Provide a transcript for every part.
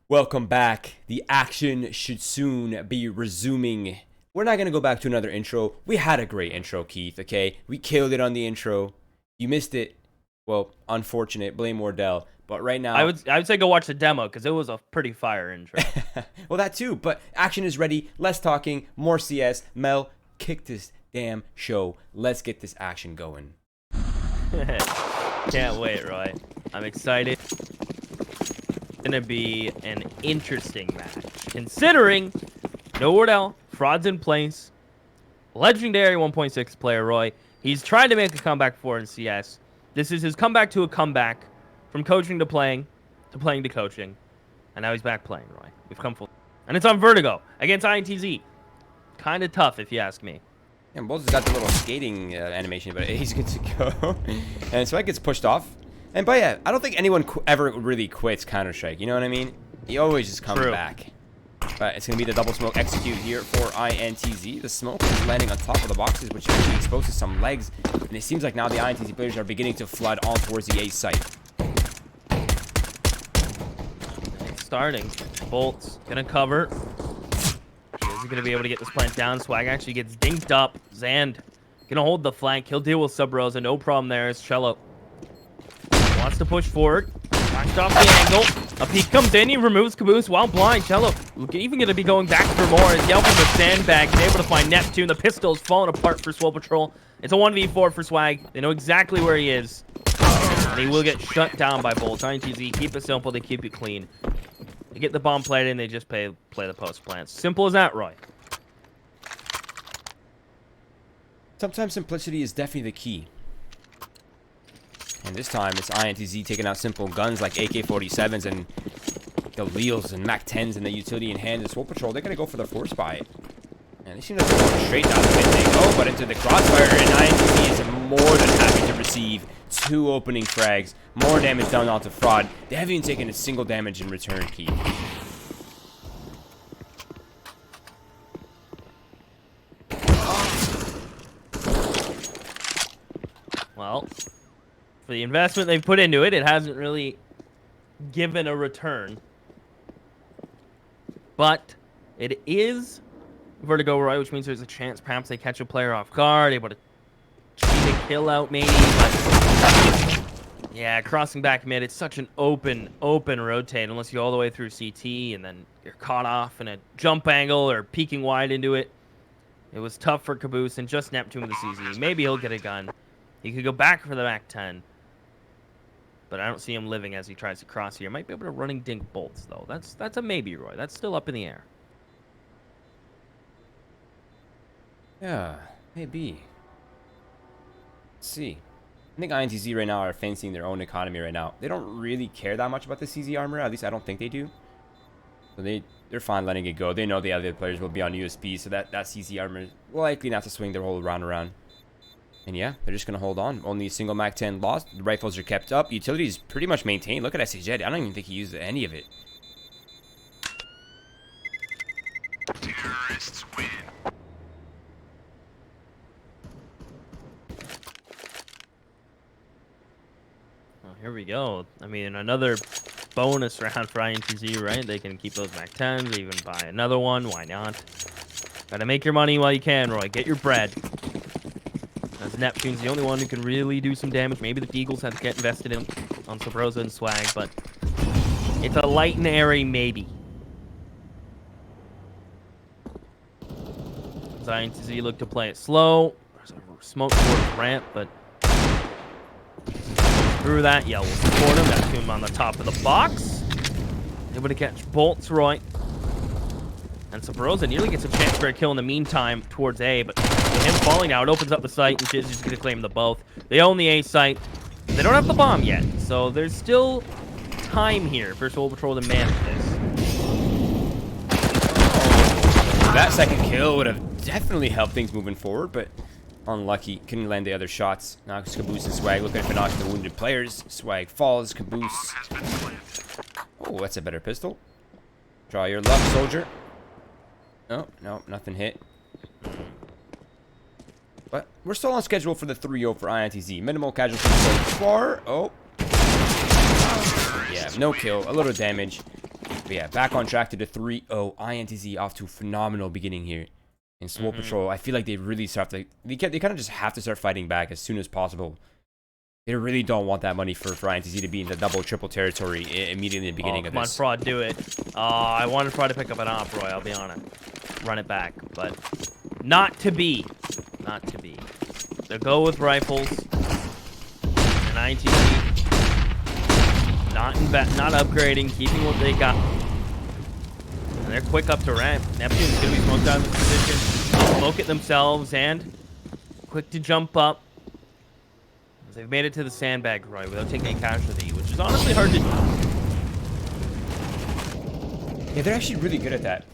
Welcome back. The action should soon be resuming. We're not going to go back to another intro. We had a great intro, Keith, okay? We killed it on the intro. You missed it. Well, unfortunate. Blame Wardell. But right now... I would say go watch the demo, because it was a pretty fire intro. Well, that too. But action is ready. Less talking. More CS. Mel, kick this damn show. Let's get this action going. Can't wait, Roy. I'm excited. Gonna be an interesting match, considering no Wardell, fraud's in place, legendary 1.6 player Roy. He's trying to make a comeback for in CS. This is his comeback to a comeback, from coaching to playing to coaching, and now he's back playing. Roy, we've come full, and it's on Vertigo against INTZ. Kind of tough, if you ask me. And Bo3's got the little skating animation, but he's good to go. And so that gets pushed off. But yeah, I don't think anyone ever really quits Counter-Strike. You know what I mean? He always just comes back. But it's going to be the double smoke execute here for INTZ. The smoke is landing on top of the boxes, which really exposes some legs. And it seems like now the INTZ players are beginning to flood all towards the A site. Starting. Bolt's going to cover. Is he going to be able to get this plant down? Swag actually gets dinked up. Zand going to hold the flank. He'll deal with Sub-Rosa. No problem there. It's Cello. Wants to push forward. Flashed off the angle. A peek comes in. He removes Caboose while blind. Cello even going to be going back for more. As Yelp with the sandbag is able to find Neptune. The pistol's falling apart for SWOLE Patrol. It's a 1v4 for Swag. They know exactly where he is. And he will get shut down by Bolt. INTZ, keep it simple. They keep it clean. They get the bomb played in. They just play the post plants. Simple as that, Roy. Sometimes simplicity is definitely the key. And this time, it's INTZ taking out simple guns like AK-47s and the Leals and MAC-10s and the utility in hand. And SWOLE Patrol, they're going to go for the force buy. And they seem like they're going straight down the mid. They go, but into the crossfire. And INTZ is more than happy to receive two opening frags. More damage done onto Fraud. They haven't even taken a single damage in return, Keith. Well, for the investment they've put into it, it hasn't really given a return. But it is Vertigo, Roy, which means there's a chance perhaps they catch a player off guard, able to cheat a kill out maybe. But yeah, crossing back mid, it's such an open rotate unless you go all the way through CT and then you're caught off in a jump angle or peeking wide into it. It was tough for Caboose and just Neptune with the CZ. Maybe he'll get a gun. He could go back for the MAC-10. But I don't see him living as he tries to cross here. Might be able to running dink bolts, though. That's a maybe, Roy. That's still up in the air. Yeah, maybe. Let's see. I think INTZ right now are fancying their own economy right now. They don't really care that much about the CZ armor. At least I don't think they do. So they're fine letting it go. They know the other players will be on USP, so that CZ armor is likely not to swing their whole round around. And yeah, they're just going to hold on. Only a single MAC-10 lost. The rifles are kept up. Utility is pretty much maintained. Look at SHJ. I don't even think he used any of it. Terrorists win. Well, here we go. I mean, another bonus round for INTZ, right? They can keep those MAC-10s, even buy another one. Why not? Gotta make your money while you can, Roy. Get your bread. As Neptune's the only one who can really do some damage. Maybe the Deagles have to get invested in on Sub-Rosa and Swag, but it's a light and airy maybe. As INTZ look to play it slow. There's a smoke towards ramp, but through that, yeah, we'll support him. Neptune on the top of the box. Able to catch bolts, Roy. And Sub-Rosa nearly gets a chance for a kill in the meantime towards A, but with him falling now, it opens up the site, and Jizz is going to claim the both. They own the A site. They don't have the bomb yet, so there's still time here for SWOLE Patrol to manage this. That second kill would have definitely helped things moving forward, but unlucky. Couldn't land the other shots. Now it's Caboose and Swag looking to finish the wounded players. Swag falls. Caboose. Oh, that's a better pistol. Draw your luck, soldier. No, nothing hit. But we're still on schedule for the 3-0 for INTZ. Minimal casualties so far. Oh. Yeah, no kill. A little damage. But yeah, back on track to the 3-0. INTZ off to a phenomenal beginning here. And SWOLE Patrol, I feel like they really start to... They kind of just have to start fighting back as soon as possible. They really don't want that money for INTZ to be in the double, triple territory immediately in the beginning of this. Come on, Fraud, do it. I wanted Fraud to pick up an op, Roy, I'll be honest. Run it back, but not to be. Not to be. They'll go with rifles. And INTZ not upgrading, keeping what they got. And they're quick up to ramp. Neptune's going to be smoked out of this position. Smoke it themselves, and quick to jump up. They've made it to the sandbag, Roy, without taking a casualty, which is honestly hard to do. Yeah, they're actually really good at that.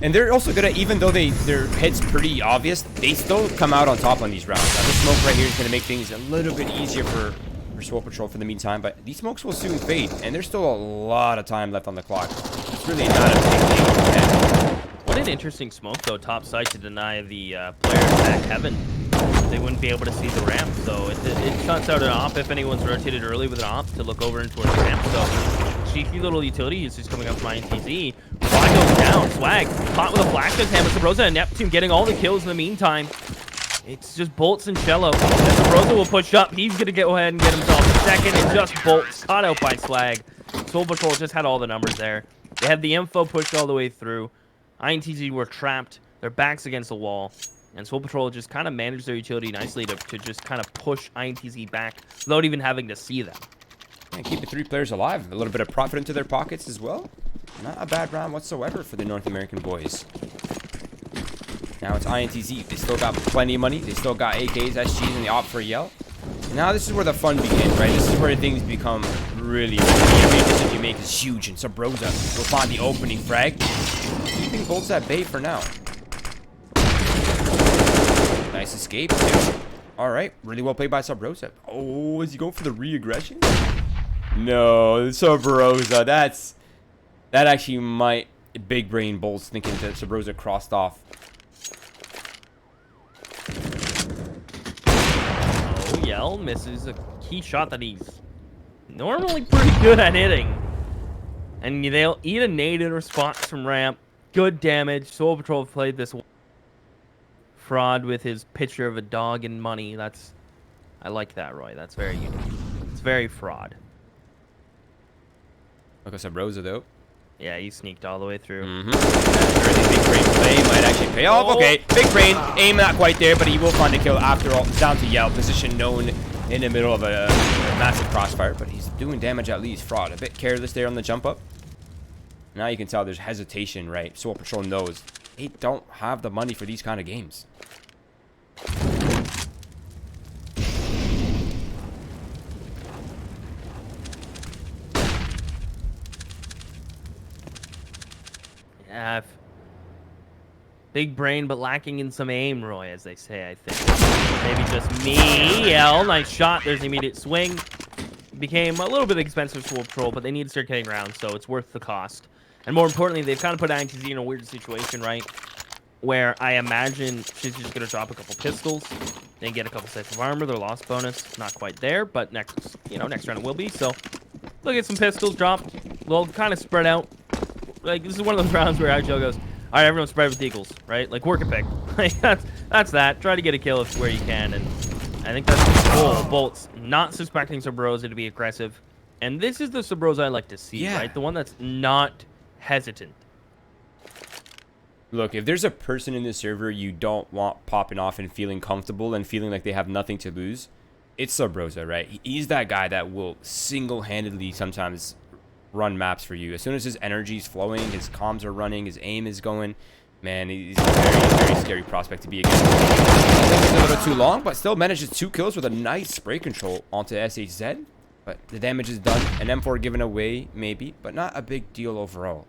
And they're also good at, even though their hit's pretty obvious, they still come out on top on these rounds. Now, this smoke right here is going to make things a little bit easier for SWOLE Patrol for the meantime, but these smokes will soon fade, and there's still a lot of time left on the clock. It's really not a big deal. What an interesting smoke, though, top side to deny the players at heaven. They wouldn't be able to see the ramp, so it shuts out an op if anyone's rotated early with an op to look over and towards the ramp. So cheeky little utility usage coming up from INTZ. Fly goes down. Swag caught with a flash in his hand with Sabrosa and Neptune getting all the kills in the meantime. It's just Bolts and Cello. And Sabrosa will push up. He's going to go ahead and get himself a second. And just Bolts caught out by Swag. SWOLE Patrol just had all the numbers there. They had the info pushed all the way through. INTZ were trapped. Their backs against the wall. And SWOLE Patrol just kind of managed their utility nicely to just kind of push INTZ back without even having to see them. And keep the 3 players alive. A little bit of profit into their pockets as well. Not a bad round whatsoever for the North American boys. Now it's INTZ. They still got plenty of money. They still got AKs, SGs, and the opt for a yell. And now this is where the fun begins, right? This is where things become really risky. Every decision you make is huge. And Sabrosa will find the opening frag. Keeping Bolts at bay for now. Nice escape, too. All right, really well played by Sabrosa. Oh, is he going for the re-aggression? No, Sabrosa, that actually might big brain Bolts thinking that Sabrosa crossed off. Oh, Yell misses a key shot that he's normally pretty good at hitting. And they'll eat a nade in response from ramp. Good damage. SWOLE Patrol played this Fraud with his picture of a dog and money. I like that, Roy. That's very unique. It's very Fraud. Look at Sabrosa, though. Yeah, he sneaked all the way through. Early big brain play might actually pay off. Okay, big brain. Aim not quite there, but he will find a kill after all. Down to Yell. Position known in the middle of a massive crossfire, but he's doing damage at least. Fraud. A bit careless there on the jump up. Now you can tell there's hesitation, right? SWOLE Patrol knows they don't have the money for these kind of games. Yeah, big brain, but lacking in some aim, Roy, as they say, I think. Maybe just me. Yell, nice shot. There's the immediate swing. Became a little bit expensive for SWOLE Patrol, but they need to start getting around, so it's worth the cost. And more importantly, they've kind of put INTZ in a weird situation, right? Where I imagine she's just going to drop a couple pistols, then get a couple sets of armor. Their loss bonus, not quite there, but next round it will be. So they'll get some pistols dropped. They'll kind of spread out. Like, this is one of those rounds where Agile goes, all right, everyone spread with eagles, right? Like, work a pick. Like, that's that. Try to get a kill where you can, and I think that's the goal. Bolts not suspecting Sabrosa to be aggressive. And this is the Sabrosa I like to see, right? The one that's not hesitant. Look, if there's a person in this server you don't want popping off and feeling comfortable and feeling like they have nothing to lose, it's Sabrosa, right? He's that guy that will single-handedly sometimes run maps for you. As soon as his energy's flowing, his comms are running, his aim is going, man, he's a very, very scary prospect to be against. It's a little too long, but still manages 2 kills with a nice spray control onto SHZ. But the damage is done. An M4 given away, maybe, but not a big deal overall.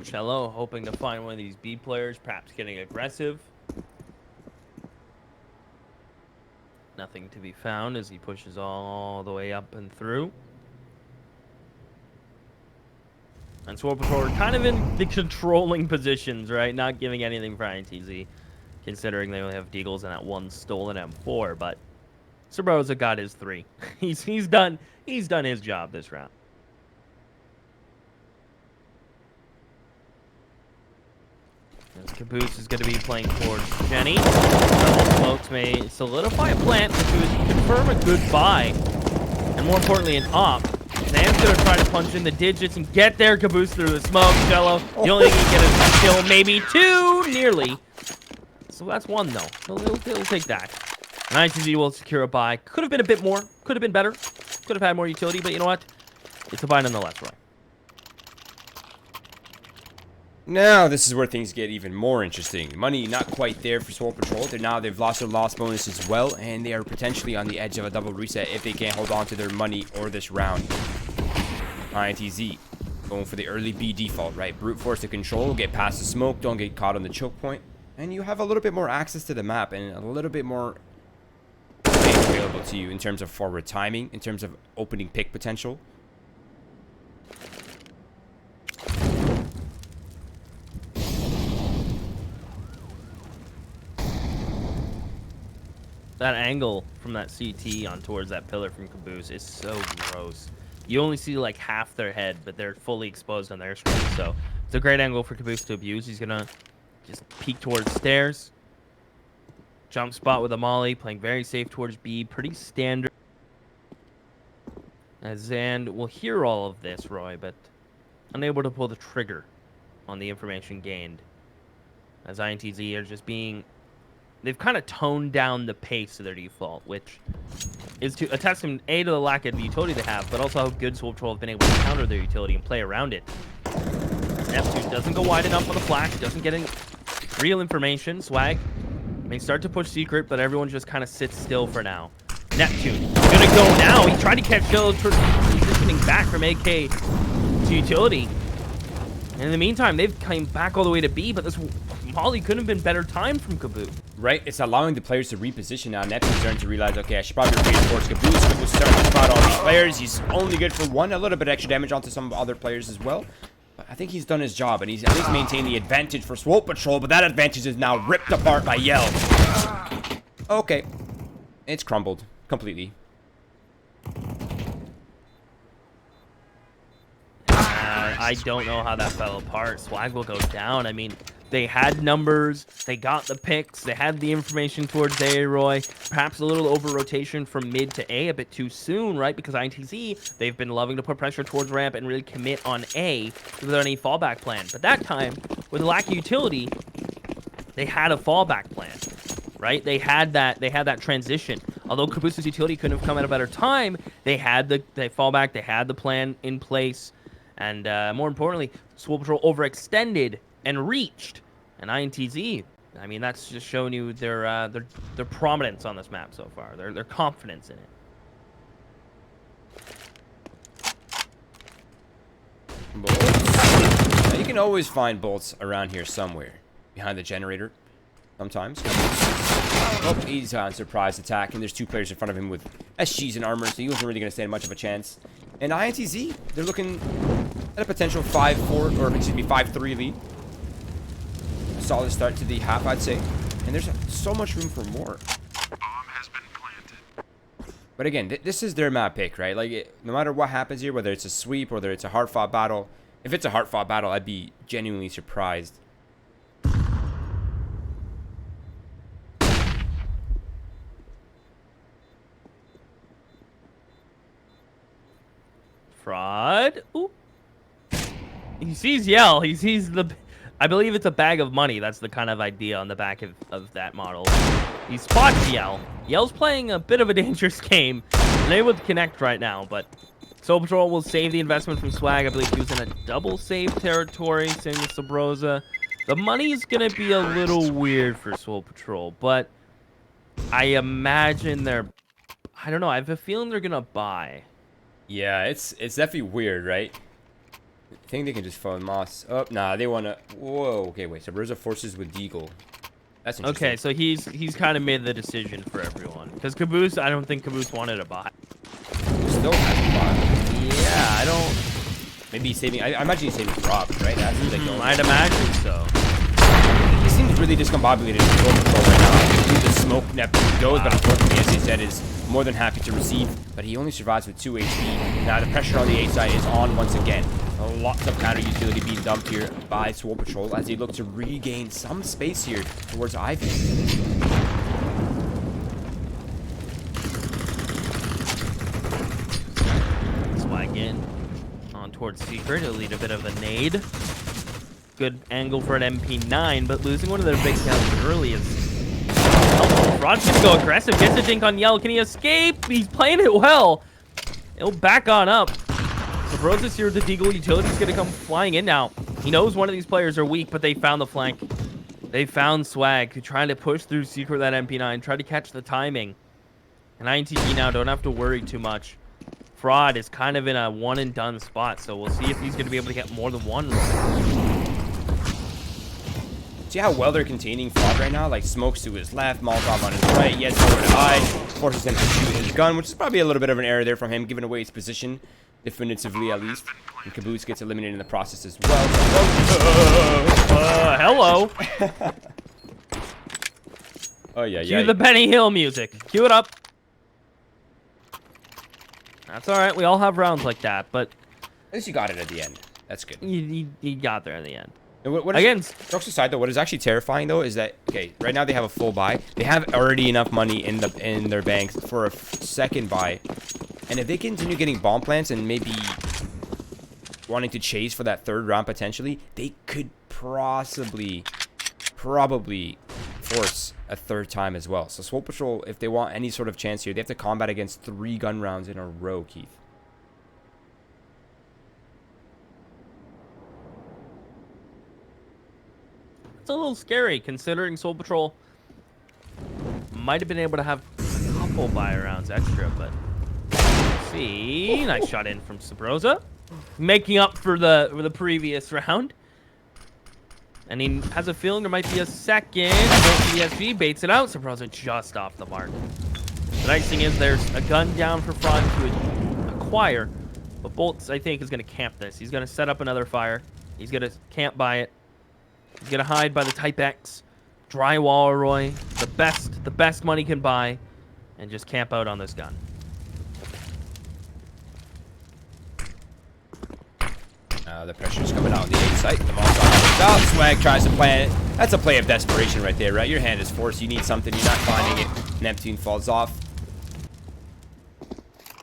Cello hoping to find one of these B players, perhaps getting aggressive. Nothing to be found as he pushes all the way up and through. And SWOLE Patrol are kind of in the controlling positions, right? Not giving anything for INTZ, considering they only have Deagles and that one stolen M4. But Sabroza got his 3. He's done his job this round. Caboose is going to be playing towards Jenny. Double smokes may solidify a plant, which would confirm a good buy. And more importantly, an op. Zan's going to try to punch in the digits and get there. Caboose through the smoke. Jello, the only thing he can get is a kill, maybe 2, nearly. So that's 1, though. He'll take that. And INTZ will secure a buy. Could have been a bit more. Could have been better. Could have had more utility, but you know what? It's a buy nonetheless, right? Now, this is where things get even more interesting. Money not quite there for SWOLE Patrol. They've lost their loss bonus as well, and they are potentially on the edge of a double reset if they can't hold on to their money or this round. INTZ going for the early B default, right? Brute force to control, get past the smoke, don't get caught on the choke point, and you have a little bit more access to the map and a little bit more space available to you in terms of forward timing, in terms of opening pick potential. That angle from that CT on towards that pillar from Caboose is so gross. You only see like half their head, but they're fully exposed on their screen. So it's a great angle for Caboose to abuse. He's going to just peek towards stairs. Jump spot with a molly, playing very safe towards B. Pretty standard. As Zand will hear all of this, Roy, but unable to pull the trigger on the information gained. As INTZ are just being... They've kind of toned down the pace of their default, which is to a testament to the lack of utility they have, but also how good SWOLE Patrol have been able to counter their utility and play around it. Neptune doesn't go wide enough on the flash, doesn't get any real information. Swag may start to push secret, but everyone just kind of sits still for now. Neptune gonna go now. He tried to catch Jello, transitioning back from AK to utility. And in the meantime, they've come back all the way to B, but this molly couldn't have been better timed from Caboose. Right, it's allowing the players to reposition now. Neptune's starting to realize, okay, I should probably reinforce Caboose. Caboose is starting to spot all these players. He's only good for 1, a little bit extra damage onto some other players as well. But I think he's done his job, and he's at least maintained the advantage for SWOLE Patrol, but that advantage is now ripped apart by Yell. Okay, it's crumbled completely. I don't know how that fell apart. Swag will go down. I mean, they had numbers, they got the picks, they had the information towards A, Roy. Perhaps a little over-rotation from mid to A a bit too soon, right? Because INTZ, they've been loving to put pressure towards ramp and really commit on A without any fallback plan. But that time, with the lack of utility, they had a fallback plan, right? They had that transition. Although Caboose's utility couldn't have come at a better time, they had the fallback, they had the plan in place. And more importantly, SWOLE Patrol overextended and reached. And INTZ, I mean, that's just showing you their prominence on this map so far. Their confidence in it. Bolts. Now, you can always find bolts around here somewhere. Behind the generator, sometimes. Oh, he's on surprise attack, and there's 2 players in front of him with SGs and armor, so he wasn't really going to stand much of a chance. And INTZ, they're looking at a potential 5-4, or excuse me, 5-3 lead. A solid start to the half, I'd say. And there's so much room for more. Bomb has been planted. But again, this is their map pick, right? Like, no matter what happens here, whether it's a sweep, whether it's a hard-fought battle. If it's a hard-fought battle, I'd be genuinely surprised. Fraud. Ooh. He sees Yell. He sees the... I believe it's a bag of money. That's the kind of idea on the back of that model. He spots Yell. Yell's playing a bit of a dangerous game. Unable to connect right now, but SWOLE Patrol will save the investment from Swag. I believe he was in a double save territory, same with Sabroza. The money is going to be a little weird for SWOLE Patrol, but I imagine they're... I don't know. I have a feeling they're going to buy. Yeah, it's definitely weird, right? I think they can just phone Moss. Oh, nah, they want to... Whoa, okay, wait. Sabroza forces with Deagle. That's interesting. Okay, so he's kind of made the decision for everyone. Because Caboose, I don't think Caboose wanted to buy. Still has a bot. Yeah, I don't... Maybe he's saving. I imagine he's saving Rob, right? That's the thing. I'd imagine so. He seems really discombobulated in control right now. The smoke Neptune goes, but unfortunately, as he said, is more than happy to receive. But he only survives with 2 HP. Now the pressure on the A side is on once again. Lots of counter utility being dumped here by SWOLE Patrol as they look to regain some space here towards Ivy. Swag in on towards Secret. He'll lead a bit of a nade. Good angle for an MP9, but losing one of their big counts early is helpful. Rod's gonna go aggressive, gets a dink on Yell. Can he escape? He's playing it well. He'll back on up. Sabrosa's here with the Deagle. Utility's gonna come flying in now. He knows one of these players are weak, but they found the flank. They found Swag, who trying to push through Secret that MP9, try to catch the timing. And INTZ now don't have to worry too much. Fraud is kind of in a one and done spot, so we'll see if he's gonna be able to get more than one. See how well they're containing Fraud right now? Like, smokes to his left, Molotov on his right. He has nowhere to hide. Forces him to shoot his gun, which is probably a little bit of an error there from him, giving away his position. Definitively, at least. And Caboose gets eliminated in the process as well. Hello. Oh, yeah, Cue the Benny Hill music. Cue it up. That's all right. We all have rounds like that, but at least you got it at the end. That's good. You got there in the end. Again, jokes aside though, what is actually terrifying though is that, okay, right now they have a full buy. They have already enough money in their banks for a second buy, and if they continue getting bomb plants and maybe wanting to chase for that third round potentially, they could probably force a third time as well. So SWOLE Patrol, if they want any sort of chance here, they have to combat against 3 gun rounds in a row, Keith. It's a little scary considering SWOLE Patrol might have been able to have a couple buy rounds extra, but see, nice shot in from Sabrosa, making up for the previous round. And he has a feeling there might be a second. ESG baits it out. Sabrosa just off the mark. The nice thing is there's a gun down for Fraud to acquire, but Bolts I think is going to camp this. He's going to set up another fire. He's going to camp by it. He's gonna hide by the Type X, drywall Roy, the best money can buy, and just camp out on this gun. The pressure's coming out on the A site. The ball's out. Swag tries to plant it. That's a play of desperation right there, right? Your hand is forced. You need something. You're not finding it. Neptune falls off.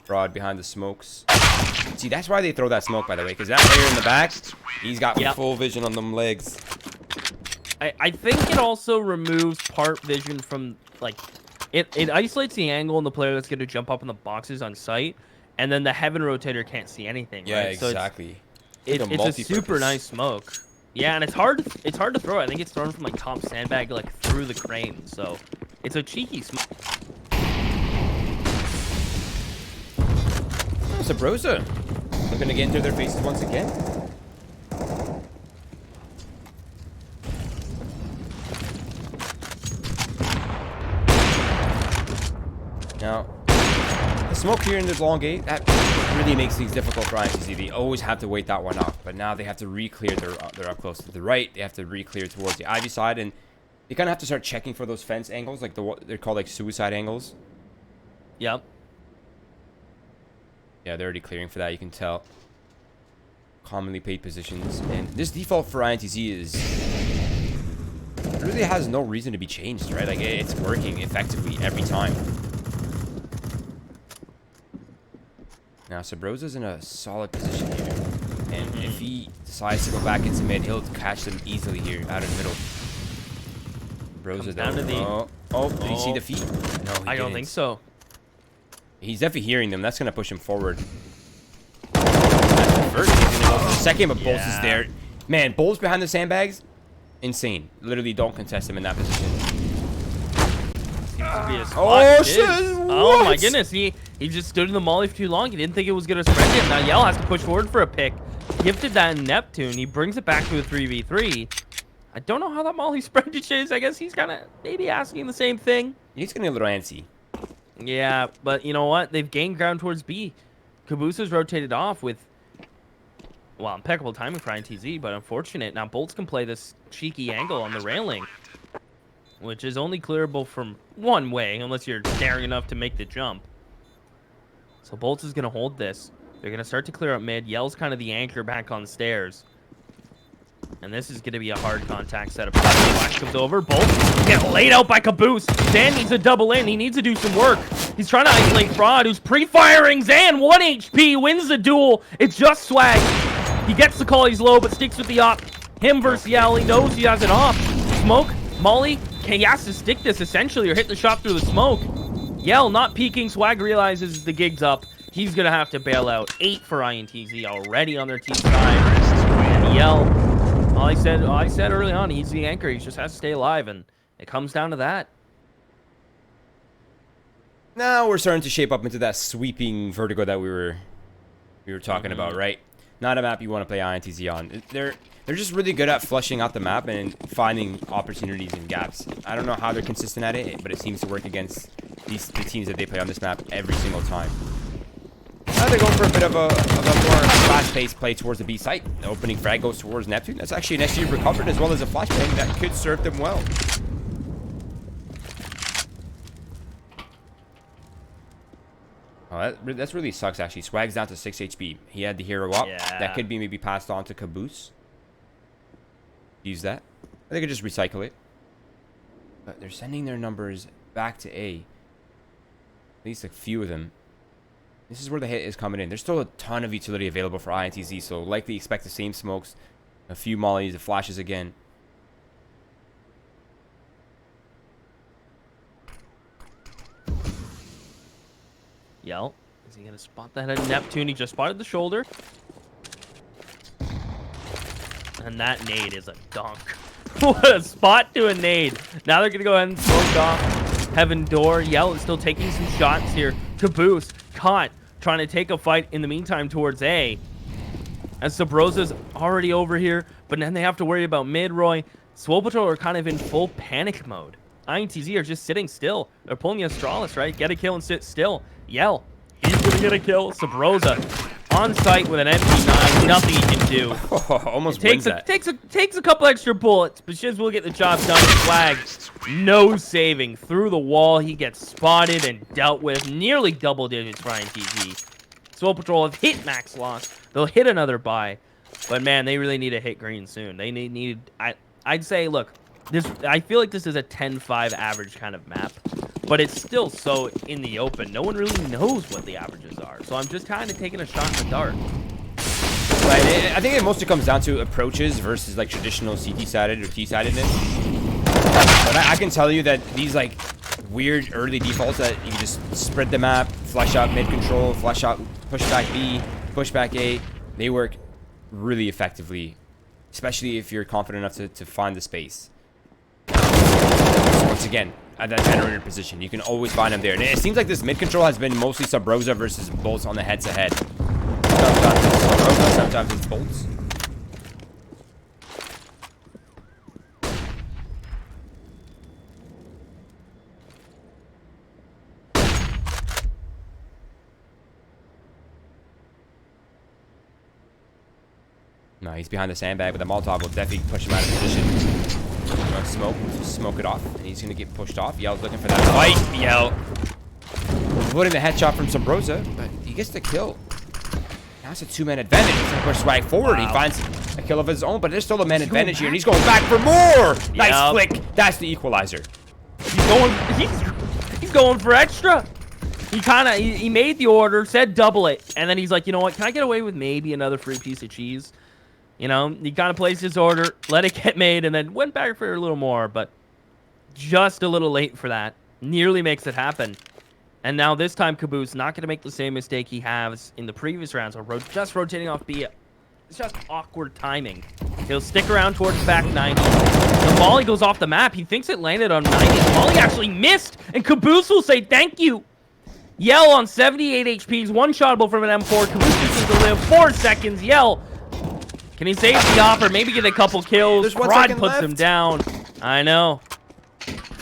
Fraud behind the smokes. See, that's why they throw that smoke, by the way, because that player in the back, he's got full vision on them legs. I think it also removes part vision from, like, it isolates the angle on the player that's going to jump up in the boxes on site, and then the heaven rotator can't see anything. Yeah, right? exactly. So it's a super nice smoke. Yeah, and it's hard to throw. I think it's thrown from like top sandbag like through the crane, so it's a cheeky smoke. Oh, Sabrosa looking to get into their faces once again. Now, the smoke here in this long gate, that really makes things difficult for INTZ. They always have to wait that one off, but now they have to re-clear. They're up close to the right. They have to re-clear towards the Ivy side, and they kind of have to start checking for those fence angles, like they're called like suicide angles. Yep. Yeah, they're already clearing for that. You can tell. Commonly paid positions, and this default for INTZ is really has no reason to be changed, right? Like it's working effectively every time. Now, Sabrosa's in a solid position here. And if he decides to go back into mid, he'll catch them easily here out of the middle. Sabrosa down to the... Oh, did he see the feet? No, he I don't think so. He's definitely hearing them. That's going to push him forward. That's the first. He's going to go for the second, but Bolts is there. Man, Bolts behind the sandbags? Insane. Literally don't contest him in that position. Oh, shit. Oh, my goodness. He just stood in the molly for too long. He didn't think it was going to spread him. Now Yell has to push forward for a pick. Gifted that in Neptune. He brings it back to a 3v3. I don't know how that molly spread to Chase. I guess he's kind of maybe asking the same thing. He's getting a little antsy. Yeah, but you know what? They've gained ground towards B. Caboose has rotated off with well, impeccable timing for INTZ, but unfortunate. Now Bolts can play this cheeky angle on the railing, which is only clearable from one way, unless you're daring enough to make the jump. So Bolts is going to hold this. They're going to start to clear up mid. Yell's kind of the anchor back on stairs. And this is going to be a hard contact setup. Flash comes over. Bolts get laid out by Caboose. Zan needs to double in. He needs to do some work. He's trying to isolate Fraud, who's pre-firing. Zan, 1 HP, wins the duel. It's just Swag. He gets the call. He's low, but sticks with the op. Him versus Yell. He knows he has it off. Smoke, Molly. He has to stick this, essentially, or hit the shot through the smoke. Yell not peeking. Swag realizes the gig's up. He's going to have to bail out. 8 for INTZ already on their team side. And Yell, all I said early on, he's the anchor. He just has to stay alive, and it comes down to that. Now we're starting to shape up into that sweeping vertigo that we were talking about, right? Not a map you want to play INTZ on. They're just really good at flushing out the map and finding opportunities and gaps. I don't know how they're consistent at it, but it seems to work against the teams that they play on this map every single time. Now they're going for a bit of a more fast-paced play towards the B site. The opening frag goes towards Neptune. That's actually an SG recovered as well as a flashbang that could serve them well. Oh, that's really sucks, actually. Swag's down to 6 HP. He had the hero up. Yeah. That could be maybe passed on to Caboose. Use that. They could just recycle it. But they're sending their numbers back to A. At least a few of them. This is where the hit is coming in. There's still a ton of utility available for INTZ, so likely expect the same smokes. A few mollies, the flashes again. Yell, is he going to spot that at Neptune? He just spotted the shoulder. And that nade is a dunk. What a spot to a nade. Now they're going to go ahead and smoke off Heaven Door. Yell is still taking some shots here. Caboose caught trying to take a fight in the meantime towards A. As Sabrosa's already over here, but then they have to worry about mid-Roy. SWOLE Patrol are kind of in full panic mode. INTZ are just sitting still. They're pulling the Astralis, right? Get a kill and sit still. Yell, he's going to get a kill. Sabrosa on site with an MP9. Nothing he can do. Almost takes that. Takes a couple extra bullets, but Shiz will get the job done. Flag, no saving. Through the wall, he gets spotted and dealt with. Nearly double digits for INTZ. SWOLE Patrol have hit max loss. They'll hit another buy. But man, they really need to hit green soon. They need I'd say, look, I feel like this is a 10-5 average kind of map, but it's still so in the open. No one really knows what the averages are, so I'm just kind of taking a shot in the dark. Right, I think it mostly comes down to approaches versus like traditional CT-sided or T-sidedness. But I can tell you that these like weird early defaults that you can just spread the map, flush out mid control, flush out push back B, push back A, they work really effectively, especially if you're confident enough to find the space. Once again, at that generator position, you can always find them there. And it seems like this mid control has been mostly Sabrosa versus Bolts on the head-to-head. Sometimes it's Sabrosa, sometimes it's Bolts. No, he's behind the sandbag, but the Molotov will definitely push him out of position. Smoke it off, and he's gonna get pushed off. Yell's looking for that fight. Yell avoiding the headshot from Sabrosa, but he gets the kill. Now it's a 2-man advantage. He's gonna push Swag forward. Wow. He finds a kill of his own, but there's still a man advantage here, and he's going back for more. Yep. Nice flick. That's the equalizer. He's going for extra. He made the order, said double it, and then he's like, you know what? Can I get away with maybe another free piece of cheese? You know, he kind of placed his order, let it get made, and then went back for a little more, but just a little late for that. Nearly makes it happen. And now this time, Caboose not going to make the same mistake he has in the previous rounds, or just rotating off B. It's just awkward timing. He'll stick around towards back 90. The volley goes off the map. He thinks it landed on 90. The volley actually missed, and Caboose will say thank you. Yell on 78 HPs, one-shotable from an M4. Caboose just needs to live 4 seconds. Yell. Can he save the offer? Maybe get a couple kills. Rod puts him down. I know.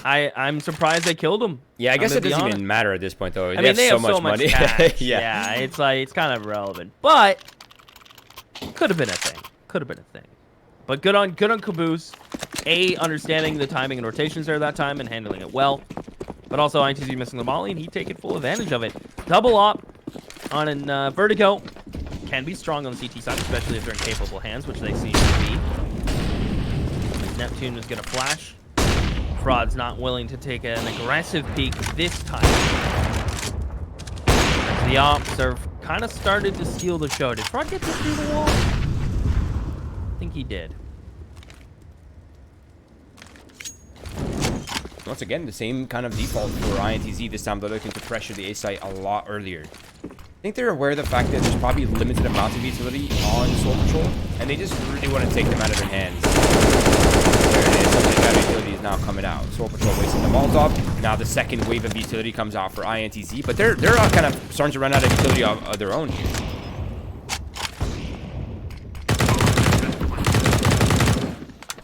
I'm surprised they killed him. Yeah, I guess it doesn't even matter at this point, though. I mean, they have so much money. cash. Yeah, it's kind of irrelevant. But Could have been a thing. Could have been a thing. But good on Caboose. Understanding the timing and rotations there that time and handling it well. But also INTZ missing the molly, and he'd taken full advantage of it. Double op on an Vertigo. Can be strong on the CT side, especially if they're in capable hands, which they seem to be. Neptune is going to flash. Fraud's not willing to take an aggressive peek this time. As the ops are kind of started to steal the show. Did Fraud get this through the wall? I think he did. Once again, the same kind of default for INTZ. This time they're looking to pressure the A site a lot earlier. I think they're aware of the fact that there's probably limited amounts of utility on SWOLE Patrol, and they just really want to take them out of their hands. There it is, some of that utility is now coming out. SWOLE Patrol wasting the Molotov. Now the second wave of utility comes out for INTZ, but they're kind of starting to run out of utility of their own here.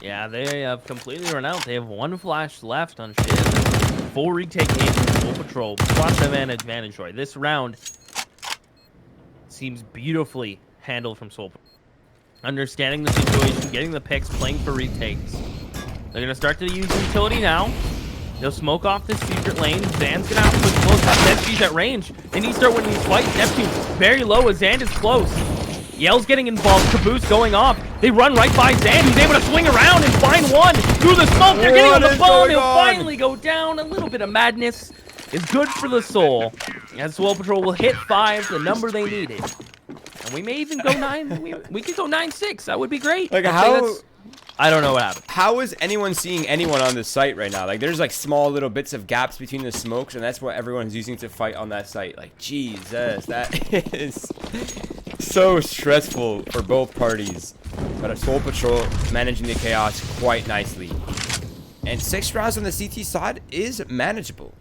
Yeah, they have completely run out. They have one flash left on Shiz. Full retake game from SWOLE Patrol. Plus advantage, Roy. This round seems beautifully handled from SWOLE Patrol. Understanding the situation, getting the picks, playing for retakes. They're going to start to use utility now. They'll smoke off this secret lane. Zan's going to have to push close. Neptune's at range. They need to start winning these fights. Neptune's very low as Zan is close. Yell's getting involved. Caboose going off. They run right by Zan. He's able to swing around and find one through the smoke. They're getting on the bomb. He'll finally go down. A little bit of madness is good for the soul. As SWOLE Patrol will hit 5, the number they needed. And we may even go 9. We could go 9-6. That would be great. Like how? I don't know what happened. How is anyone seeing anyone on this site right now? Like, there's like small little bits of gaps between the smokes, and that's what everyone's using to fight on that site. Like, Jesus, that is so stressful for both parties. But a SWOLE Patrol managing the chaos quite nicely. And 6 rounds on the CT side is manageable.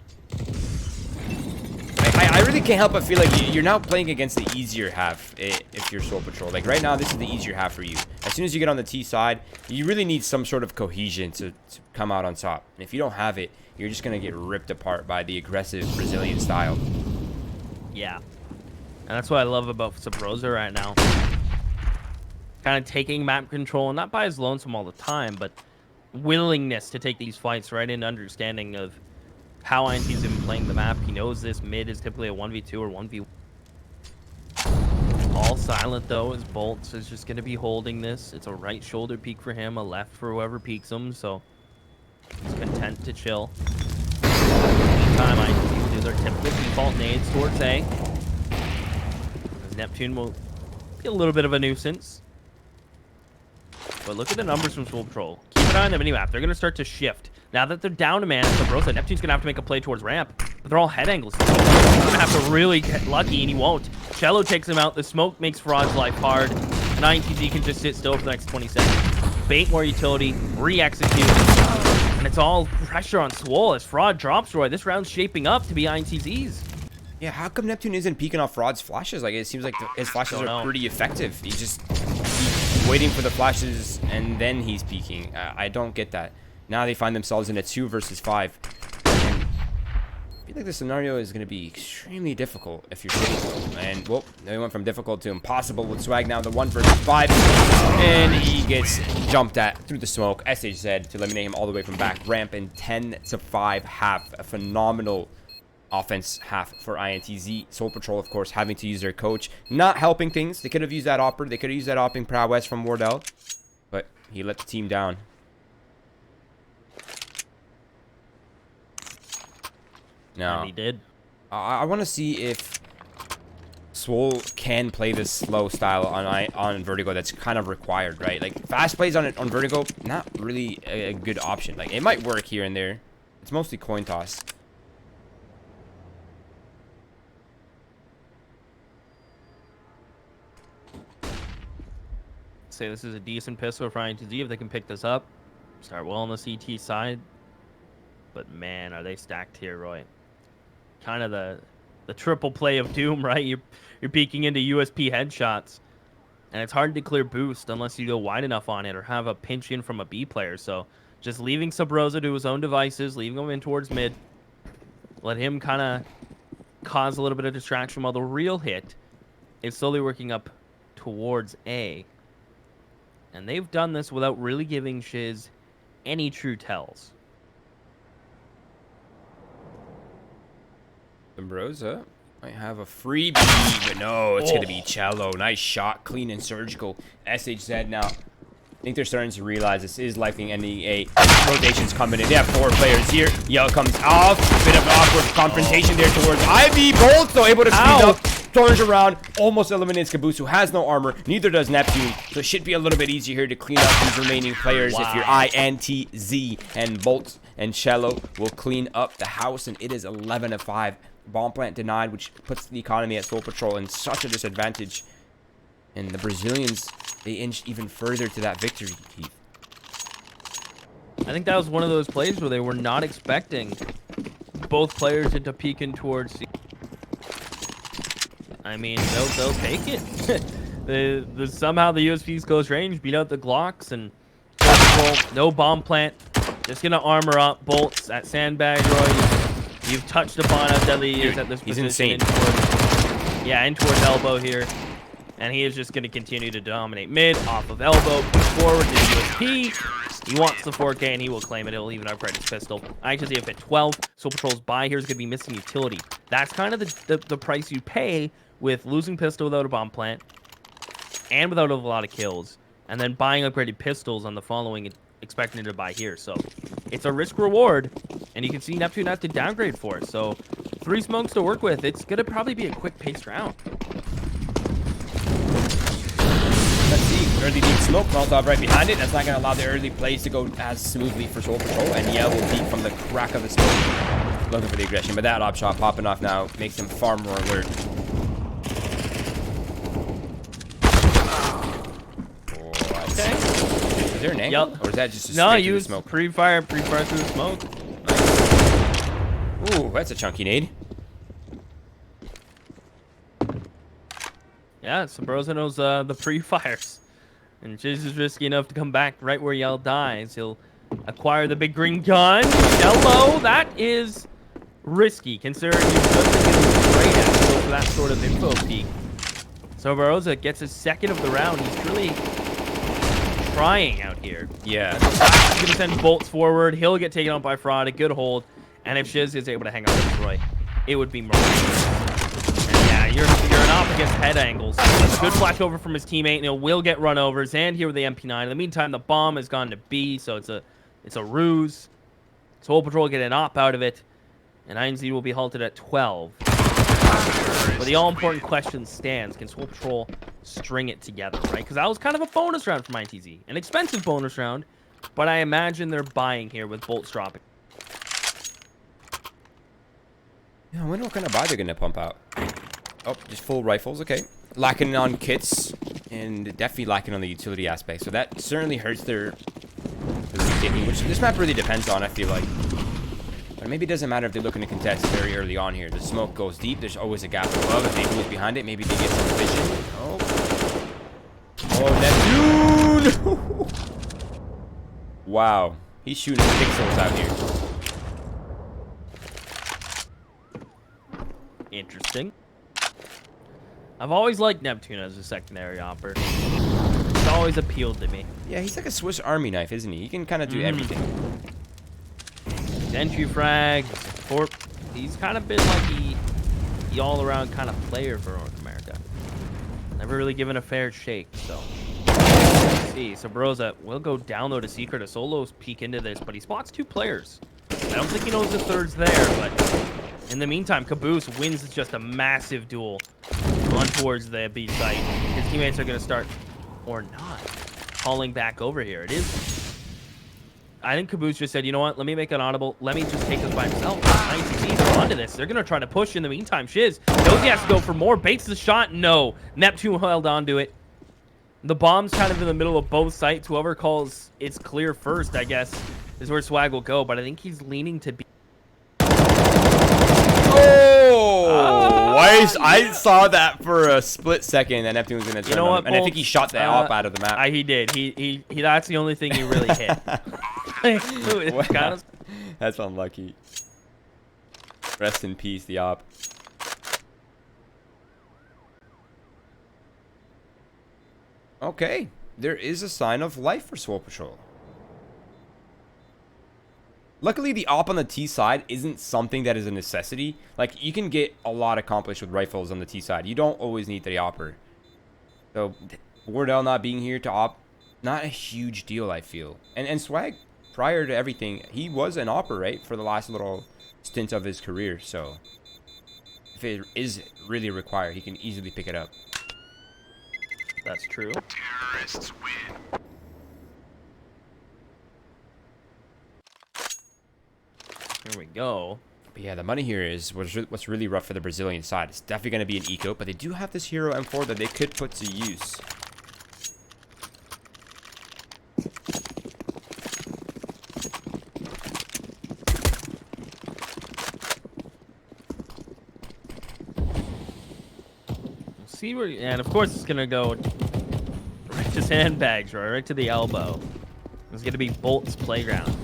I really can't help but feel like you're now playing against the easier half if you're SWOLE Patrol. Like right now, this is the easier half for you. As soon as you get on the T side, you really need some sort of cohesion to come out on top. And if you don't have it, you're just going to get ripped apart by the aggressive Brazilian style. Yeah. And that's what I love about Sabrosa right now. Kind of taking map control, not by his lonesome all the time, but willingness to take these fights right in understanding of how INTZ's been playing the map. He knows this mid is typically a 1v2 or 1v1. All silent though, as Bolts is just going to be holding this. It's a right shoulder peek for him, a left for whoever peeks him, so he's content to chill. Meantime, INTZ will do their typical default nades towards A. As Neptune will be a little bit of a nuisance. But look at the numbers from SWOLE Patrol. Keep an eye on the minimap. They're going to start to shift. Now that they're down a man, Sabrosa, Neptune's going to have to make a play towards ramp. But they're all head angles. He's going to have to really get lucky, and he won't. Cello takes him out. The smoke makes Fraud's life hard. And INTZ can just sit still for the next 20 seconds. Bait more utility, re-execute. And it's all pressure on SWOLE as Fraud drops Roy. This round's shaping up to be INTZ's. Yeah, how come Neptune isn't peeking off Fraud's flashes? Like, it seems like his flashes are pretty effective. He's just waiting for the flashes, and then he's peeking. I don't get that. Now they find themselves in a 2 versus 5. And I feel like the scenario is going to be extremely difficult if you're shooting. And, well, they went from difficult to impossible with Swag now, the 1 versus 5. And he gets jumped at through the smoke. SHZ to eliminate him all the way from back ramp in 10-5 half. A phenomenal offense half for INTZ. SWOLE Patrol, of course, having to use their coach. Not helping things. They could have used that opper. They could have used that opping prowess from Wardell. But he let the team down. No. And he did. I want to see if SWOLE can play this slow style on Vertigo. That's kind of required, right? Like, fast plays on Vertigo, not really a good option. Like, it might work here and there. It's mostly coin toss. Say this is a decent pistol for INTZ if they can pick this up. Start well on the CT side. But, man, are they stacked here, Roy. Kind of the triple play of doom, right? You're peeking into USP headshots, and it's hard to clear boost unless you go wide enough on it or have a pinch in from a B player. So just leaving Sabrosa to his own devices, leaving him in towards mid, let him kind of cause a little bit of distraction while the real hit is slowly working up towards A. And they've done this without really giving Shiz any true tells. Ambrosa might have a freebie, but no, it's going to be Cello. Nice shot, clean and surgical. SHZ now. I think they're starting to realize this is likely ending a rotations coming in. They have 4 players here. Yell comes off. Bit of an awkward confrontation there towards Ivy. Bolt, so able to speed up. Turns around. Almost eliminates Caboose, who has no armor. Neither does Neptune. So it should be a little bit easier here to clean up these remaining players if you're INTZ. And Bolt and Cello will clean up the house. And it is 11-5. Bomb plant denied, which puts the economy at Soul Patrol in such a disadvantage. And the Brazilians, they inched even further to that victory, Keith. I think that was one of those plays where they were not expecting both players into peeking towards. I mean, they'll take it. Somehow the USP's close range beat out the Glocks and no bomb plant. Just gonna armor up bolts at Sandbag Roy. You've touched upon how deadly he is at this position. He's insane. In towards elbow here. And he is just going to continue to dominate mid, off of elbow, push forward to USP. He wants the 4K, and he will claim it. He'll even upgrade his pistol. INTZ up at 12. Soul Patrol's buy here is going to be missing utility. That's kind of the price you pay with losing pistol without a bomb plant and without a lot of kills. And then buying upgraded pistols on the following, expecting to buy here. So it's a risk-reward, and you can see Neptune has to downgrade for it. So 3 smokes to work with. It's going to probably be a quick-paced round. Let's see. Early deep smoke. Molotov right behind it. That's not going to allow the early plays to go as smoothly for Soul Patrol. And Yell will peek from the crack of the smoke. Looking for the aggression. But that op shot popping off now makes him far more alert. Oh, Okay. Is there an angle? Yep. Or is that just a No, straight through the use smoke? pre-fire through the smoke. Nice. Ooh, that's a chunky nade. Yeah, Sabrosa knows the pre-fires. And Chiz is risky enough to come back right where Yell dies. He'll acquire the big green gun. Hello, that is risky, considering he's just great at to go for that sort of info peak. So Barroza gets his second of the round. He's really trying out here. Yeah. He's going to send bolts forward. He'll get taken out by Fraud. A good hold. And if Shiz is able to hang on with Troy, it would be miraculous. You're an op against head angles. Good flash over from his teammate, and he will get run over. Zand here with the MP9. In the meantime, the bomb has gone to B, so it's a ruse. Soul Patrol get an op out of it, and INZ will be halted at 12. But the all-important question stands: can Soul Patrol string it together, right? Because that was kind of a bonus round from INTZ, an expensive bonus round, but I imagine they're buying here with bolts dropping. Yeah, I wonder what kind of buy they're gonna pump out. Oh, just full rifles, okay. Lacking on kits, and definitely lacking on the utility aspect. So that certainly hurts their kicking, which this map really depends on, I feel like. But maybe it doesn't matter if they're looking to contest very early on here. The smoke goes deep, there's always a gap above. If they move behind it, maybe they get some vision. Oh. Oh, Neptune! Wow. He's shooting pixels out here. Interesting. I've always liked Neptune as a secondary opper. It's always appealed to me. Yeah, he's like a Swiss Army knife, isn't he? He can kind of do everything. Entry frag, support. He's kind of been like the all-around kind of player for North America. Never really given a fair shake, so. Let's see, Sabrosa will go down though to Secret. A Solo's peek into this, but he spots 2 players. I don't think he knows the third's there, but in the meantime, Caboose wins just a massive duel on towards the B site. His teammates are going to start, or not, calling back over here. It is. I think Caboose just said, you know what, let me make an audible. Let me just take this by himself. INTZ are onto this. They're going to try to push in the meantime. Shiz knows he has to go for more. Baits the shot. No. Neptune held on to it. The bomb's kind of in the middle of both sites. Whoever calls it's clear first, I guess, is where Swag will go. But I think he's leaning to B. Oh! I saw that for a split second that Neptune was going to turn on him. And I think he shot the op out of the map. He did. He that's the only thing he really hit. Wow. That's unlucky. Rest in peace, the op. Okay. there is a sign of life for SWOLE Patrol. Luckily, the op on the T side isn't something that is a necessity. Like, you can get a lot accomplished with rifles on the T side. You don't always need the opper. So, Wardell not being here to op, not a huge deal, I feel. And Swag, prior to everything, he was an opper, right? For the last little stint of his career. So, if it is really required, he can easily pick it up. That's true. Terrorists win. Here we go. But yeah, the money here is what's really rough for the Brazilian side. It's definitely going to be an eco, but they do have this hero M4 that they could put to use. See where, and of course it's gonna go right to sandbags, right to the elbow. It's gonna be Bolt's playground.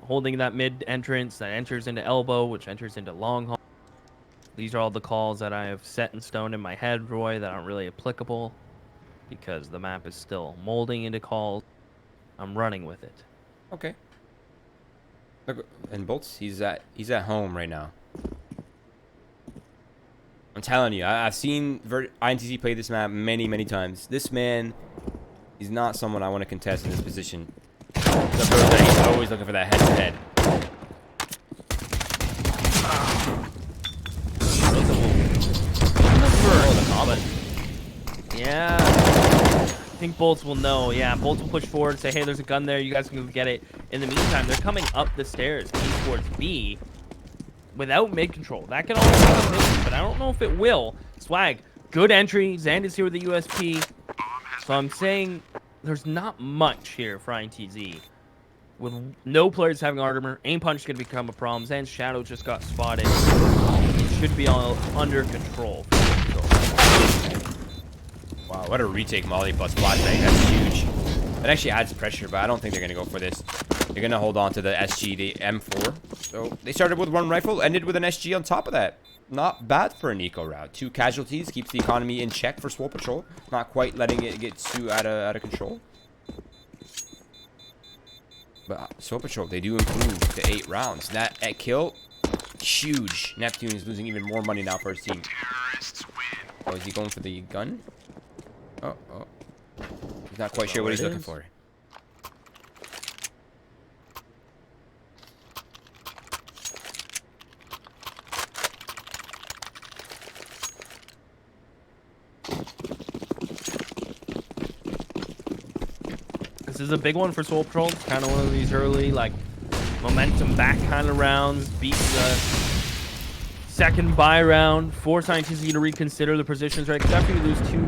Holding that mid entrance that enters into elbow, which enters into long haul. These are all the calls that I have set in stone in my head, Roy, that aren't really applicable because the map is still molding into calls. I'm running with it. Okay. Look, and Bolts, he's at home right now. I'm telling you, I've seen INTZ play this map many times. This man, he's not someone I want to contest in this position. He's always looking for that head-to-head. Yeah, I think Bolts will know. Yeah, Bolts will push forward, say, hey, there's a gun there. You guys can go get it. In the meantime, they're coming up the stairs towards B without mid-control. That can always be a mission, but I don't know if it will. Swag, good entry. Zand is here with the USP. So I'm saying there's not much here for INTZ. With no players having armor, aim punch is going to become a problem. Zand's shadow just got spotted. It should be all under control. Wow, what a retake molly plus flashbang. That's huge. That actually adds pressure, but I don't think they're going to go for this. They're going to hold on to the SG, the M4. So they started with one rifle, ended with an SG on top of that. Not bad for an eco route. 2 casualties, keeps the economy in check for SWOLE Patrol. Not quite letting it get too out of control. But SWOLE Patrol, they do improve to 8 rounds. That at kill, huge. Neptune is losing even more money now for his team. Oh, is he going for the gun? Oh. He's not quite sure what he's looking for. This is a big one for SWOLE Patrol. It's kind of one of these early, like, momentum back kind of rounds. Beat the second buy round. Force INTZ to reconsider the positions, right? Because after you lose two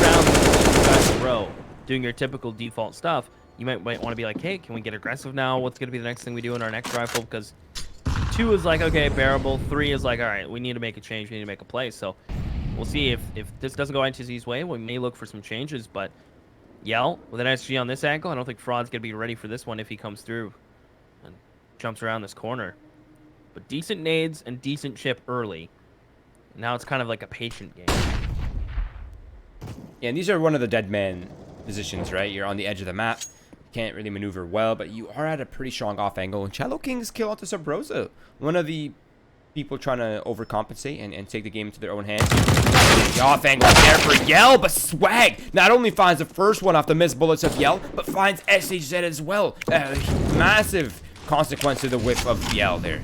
rounds in a row, doing your typical default stuff, you might want to be like, hey, can we get aggressive now? What's going to be the next thing we do in our next rifle? Because 2 is like, okay, bearable. 3 is like, all right, we need to make a change. We need to make a play. So we'll see if this doesn't go INTZ's way. We may look for some changes, but Yell with an SG on this angle. I don't think Fraud's going to be ready for this one if he comes through and jumps around this corner. But decent nades and decent chip early. Now it's kind of like a patient game. Yeah, and these are one of the dead man positions, right? You're on the edge of the map. Can't really maneuver well, but you are at a pretty strong off angle. And Cello King's kill onto Sabrosa. One of the people trying to overcompensate and take the game into their own hands. The off angle there for Yell, but Swag not only finds the first one off the missed bullets of Yell, but finds SHZ as well. Massive consequence to the whip of Yell there.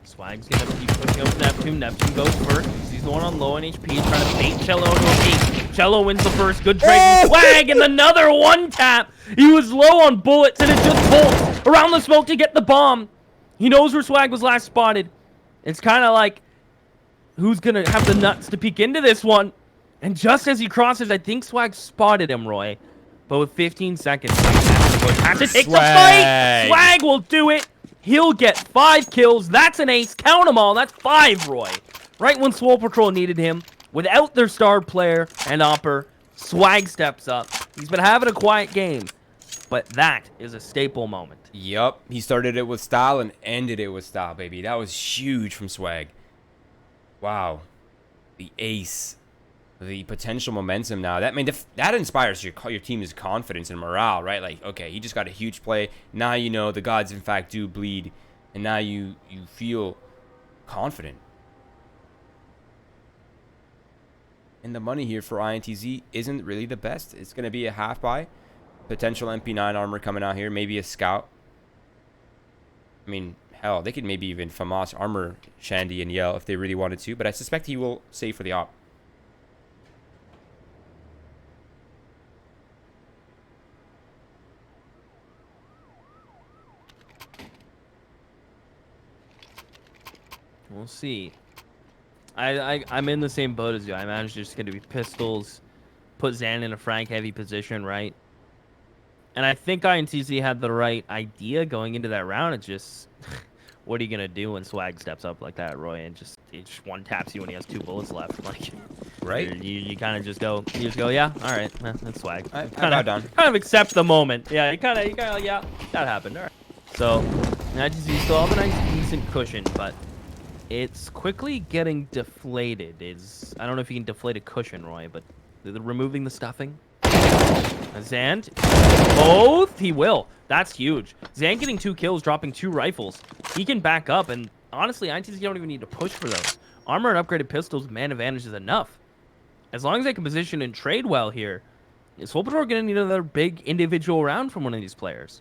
Swag's gonna keep pushing up Neptune. Neptune goes first. He's the one on low on HP, trying to bait Cello into a peek. Cello wins the first. Good trade from Swag, and another one tap. He was low on bullets, and it just bolts around the smoke to get the bomb. He knows where Swag was last spotted. It's kind of like, who's gonna have the nuts to peek into this one? And just as he crosses, I think Swag spotted him, Roy. But with 15 seconds, has to take the fight. Swag will do it. He'll get 5 kills. That's an ace. Count them all. That's 5, Roy. Right when SWOLE Patrol needed him, without their star player and Opper, Swag steps up. He's been having a quiet game, but that is a staple moment. Yup. He started it with style and ended it with style, baby. That was huge from Swag. Wow. The ace. The potential momentum now. That inspires your team's confidence and morale, right? Like, okay, he just got a huge play. Now you know the gods, in fact, do bleed. And now you feel confident. And the money here for INTZ isn't really the best. It's going to be a half buy. Potential MP9 armor coming out here. Maybe a scout. I mean, hell, they could maybe even FAMAS armor Shandy and Yell if they really wanted to. But I suspect he will save for the op. We'll see. I'm in the same boat as you. I imagine there's just going to be pistols, put Zan in a Frank heavy position, right? And I think INTZ had the right idea going into that round. It's just, what are you going to do when Swag steps up like that, Roy, and he just one taps you when he has 2 bullets left? Like, right? You kind of just go, yeah, all right, that's Swag. I bow down. Kind of accept the moment. Yeah, you kind of, yeah, that happened. All right. So, INTZ still have a nice, decent cushion, but it's quickly getting deflated. I don't know if you can deflate a cushion, Roy, but removing the stuffing. Zand, both, he will. That's huge. Zand getting 2 kills, dropping 2 rifles. He can back up, and honestly, INTZ don't even need to push for those. Armor and upgraded pistols with man advantage is enough. As long as they can position and trade well here, SWOLE Patrol are going to need another big individual round from one of these players.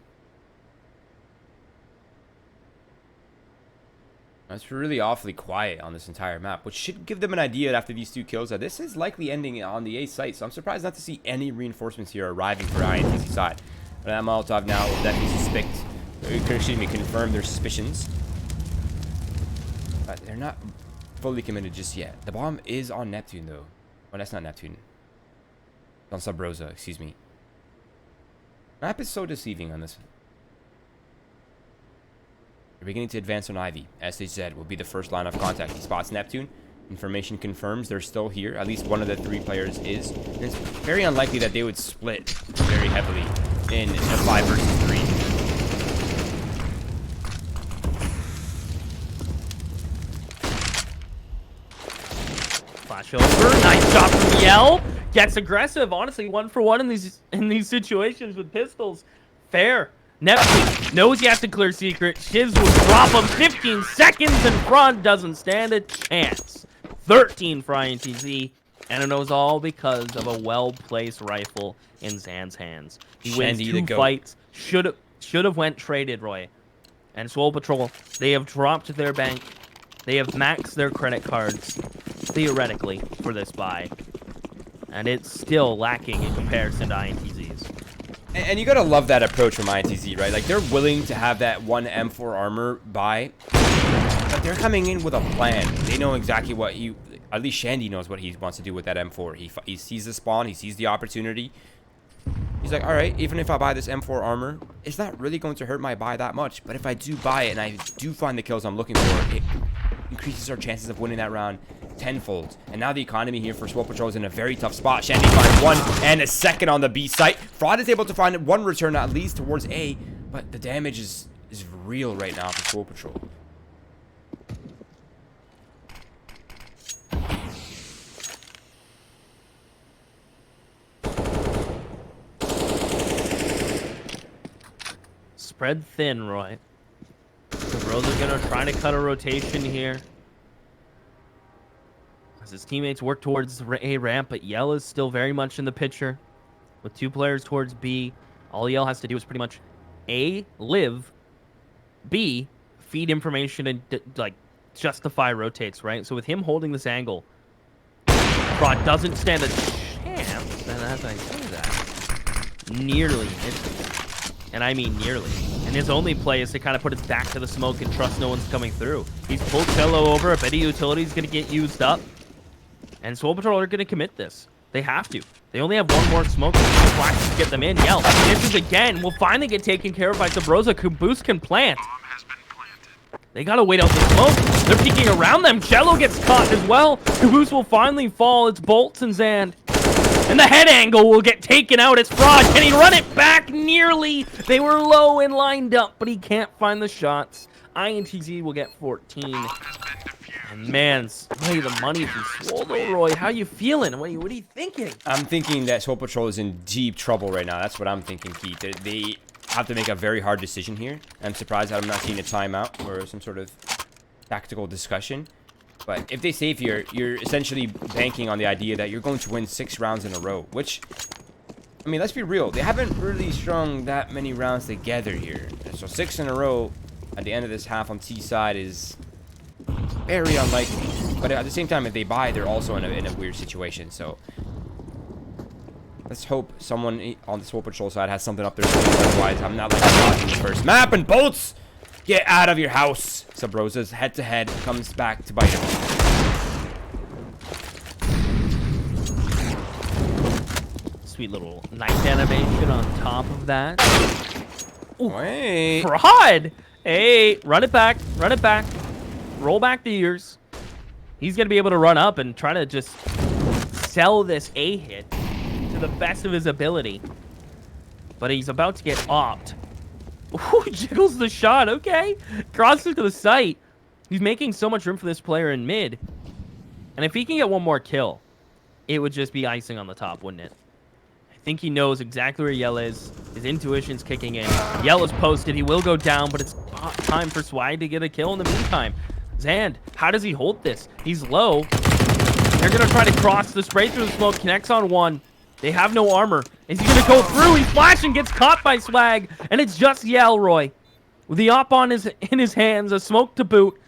It's really awfully quiet on this entire map, which should give them an idea after these 2 kills that this is likely ending on the A site. So I'm surprised not to see any reinforcements here arriving for INTZ side. But that Molotov now will definitely confirm their suspicions. But they're not fully committed just yet. The bomb is on Neptune, though. Oh, that's not Neptune. It's on Sub Rosa, excuse me. Map is so deceiving on this. They're beginning to advance on Ivy. SHZ will be the first line of contact. He spots Neptune. Information confirms they're still here. At least one of the 3 players is. And it's very unlikely that they would split very heavily in a 5 versus 3. Flash over. Nice shot from Yell. Gets aggressive. Honestly, 1 for 1 in these situations with pistols. Fair. Neptune knows he has to clear secret. Shiz will drop him 15 seconds in front. Doesn't stand a chance. 13 for INTZ. And it was all because of a well-placed rifle in Zan's hands. He wins 2 fights. Should have went traded, Roy. And SWOLE Patrol, they have dropped their bank. They have maxed their credit cards, theoretically, for this buy. And it's still lacking in comparison to INTZ's. And you gotta love that approach from INTZ, right? Like, they're willing to have that 1 M4 armor buy, but they're coming in with a plan. They know exactly what at least Shandy knows what he wants to do with that M4. He sees the spawn, he sees the opportunity. He's like, all right, even if I buy this M4 armor, it's not really going to hurt my buy that much. But if I do buy it and I do find the kills I'm looking for, it increases our chances of winning that round tenfold. And now the economy here for SWOLE Patrol is in a very tough spot. Shandy finds 1 and a second on the B site. Fraud is able to find 1 return at least towards A, but the damage is real right now for SWOLE Patrol. Spread thin, Roy. The Bros are going to try to cut a rotation here. As his teammates work towards A ramp, but Yell is still very much in the picture. With 2 players towards B, all Yell has to do is pretty much A, live, B, feed information and like justify rotates, right? So with him holding this angle, Fraud doesn't stand a chance, and as I say that, nearly misses. And I mean nearly. And his only play is to kind of put his back to the smoke and trust no one's coming through. He's pulled Cello over. I bet utility's going to get used up. And SWOLE Patrol are going to commit this. They have to. They only have 1 more smoke to flash to get them in. Yell misses again. Will finally get taken care of by Sabrosa. Caboose can plant. They got to wait out the smoke. They're peeking around them. Cello gets caught as well. Caboose will finally fall. It's Bolts and Zand. And the head angle will get taken out. It's Fraud. Can he run it back? Nearly. They were low and lined up, but he can't find the shots. INTZ will get 14. And man, hey, the money from SWOLE, Roy. How you feeling? What are you thinking? I'm thinking that SWOLE Patrol is in deep trouble right now. That's what I'm thinking, Keith. They have to make a very hard decision here. I'm surprised that I'm not seeing a timeout or some sort of tactical discussion. But if they save here, you're essentially banking on the idea that you're going to win 6 rounds in a row, which, I mean, let's be real. They haven't really strung that many rounds together here. So 6 in a row at the end of this half on Seaside is very unlikely. But at the same time, if they buy, they're also in a weird situation. So let's hope someone on the SWOLE Patrol side has something up there. Otherwise, I'm not watching the first map. And Bolts, get out of your house. Subrosa's head-to-head comes back to bite him. Sweet little knife animation on top of that. Ooh, Wait. Fraud! Hey, run it back. Run it back. Roll back the ears. He's going to be able to run up and try to just sell this A hit to the best of his ability. But he's about to get opt. Ooh, jiggles the shot. Okay. Crosses to the site. He's making so much room for this player in mid. And if he can get one more kill, it would just be icing on the top, wouldn't it? I think he knows exactly where Yell is. His intuition's kicking in. Yell is posted. He will go down, but it's time for Swag to get a kill in the meantime. Zand, how does he hold this? He's low. They're going to try to cross the spray through the smoke. Connects on one. They have no armor. Is he going to go through? He flashes and gets caught by Swag. And it's just Yell, Roy. With the op on in his hands, a smoke to boot.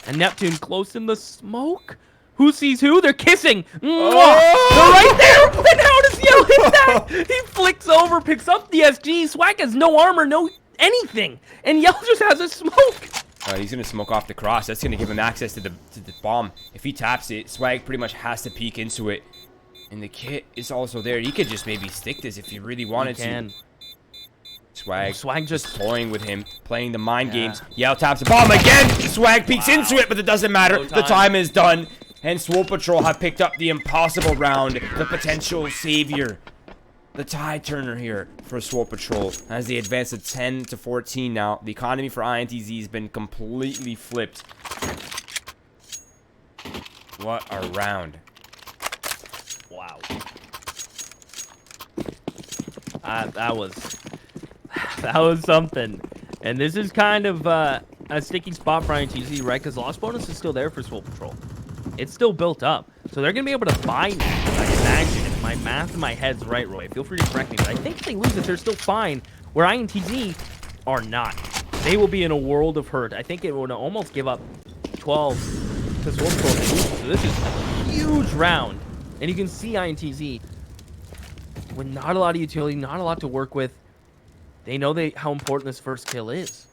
And Neptune close in the smoke. Who sees who? They're kissing. Oh! They're right there. And how does Yell hit that? He flicks over, picks up the SG. Swag has no armor, no anything. And Yell just has a smoke. He's going to smoke off the cross. That's going to give him access to the bomb. If he taps it, Swag pretty much has to peek into it. And the kit is also there. He could just maybe stick this if he really wanted to. Swag just toying with him, playing the mind games. Yell taps the bomb again. Swag peeks into it, but it doesn't matter. The time is done. And SWOLE Patrol have picked up the impossible round. The potential savior. The tide turner here for SWOLE Patrol as they advance to 10 to 14 now. The economy for INTZ has been completely flipped. What a round. Wow. That was something. And this is kind of a sticky spot for INTZ, right? Because loss bonus is still there for SWOLE Patrol. It's still built up. So they're going to be able to buy next, I imagine. If my math in my head's right, Roy. Feel free to correct me. But I think if they lose it, they're still fine. Where INTZ are not. They will be in a world of hurt. I think it would almost give up 12 to SWOLE Patrol. So this is a huge round. And you can see INTZ with not a lot of utility, not a lot to work with. They know how important this first kill is.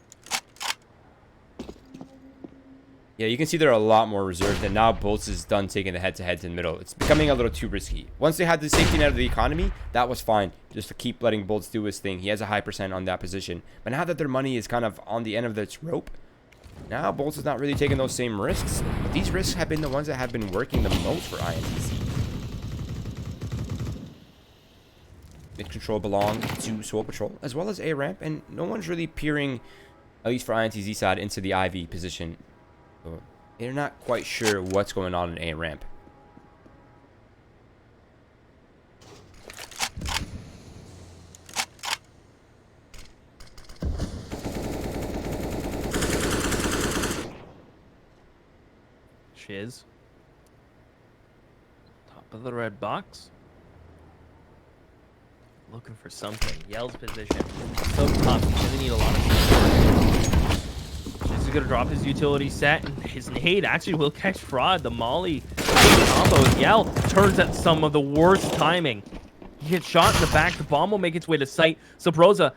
Yeah, you can see they're a lot more reserved, and now Bolts is done taking the head-to-heads in the middle. It's becoming a little too risky. Once they had the safety net of the economy, that was fine. Just to keep letting Bolts do his thing. He has a high percent on that position. But now that their money is kind of on the end of its rope, now Bolts is not really taking those same risks. But these risks have been the ones that have been working the most for INTZ. Mid control belongs to SWOLE Patrol, as well as A ramp, and no one's really peering, at least for INTZ side, into the IV position. So they're not quite sure what's going on in A ramp. Shiz. Top of the red box. Looking for something. Yell's position. So tough. He's gonna need a lot of support. Shiz is gonna drop his utility set, and his nade actually will catch Fraud. The Molly combo with Yell turns at some of the worst timing. He gets shot in the back. The bomb will make its way to site. Subrosa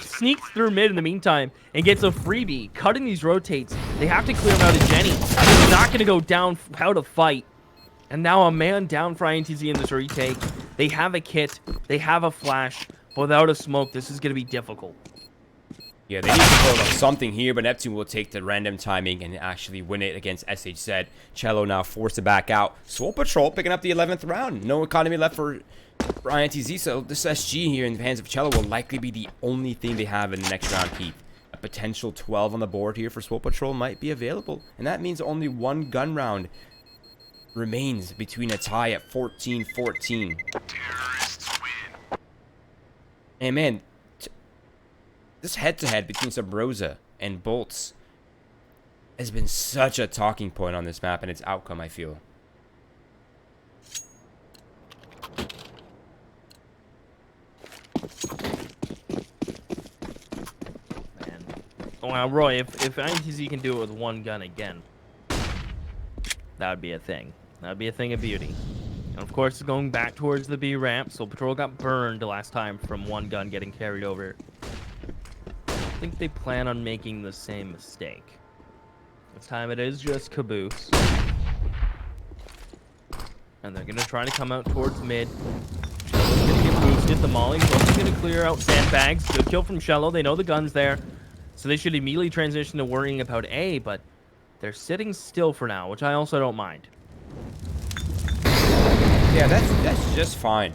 sneaks through mid in the meantime and gets a freebie. Cutting these rotates. They have to clear him out of Jenny. He's not going to go down out of fight. And now a man down for INTZ in this retake. They have a kit. They have a flash. But without a smoke, this is going to be difficult. Yeah, they need to pull up something here, but Neptune will take the random timing and actually win it against SHZ. Cello now forced to back out. SWOLE Patrol picking up the 11th round. No economy left for INTZ, so this SG here in the hands of Cello will likely be the only thing they have in the next round, Keith. A potential 12 on the board here for SWOLE Patrol might be available, and that means only one gun round remains between a tie at 14-14. Terrorists win. And man, this head-to-head between Subrosa and Bolts has been such a talking point on this map and its outcome, I feel. Man. Well, Roy, if INTZ can do it with one gun again, that would be a thing. That would be a thing of beauty. And of course, going back towards the B ramp, so Patrol got burned last time from one gun getting carried over. I think they plan on making the same mistake. This time it is just Caboose. And they're going to try to come out towards mid. Shello's going to get boosted. The Molly's also going to clear out sandbags. Good kill from Shello. They know the gun's there. So they should immediately transition to worrying about A, but they're sitting still for now, which I also don't mind. Yeah, that's just fine.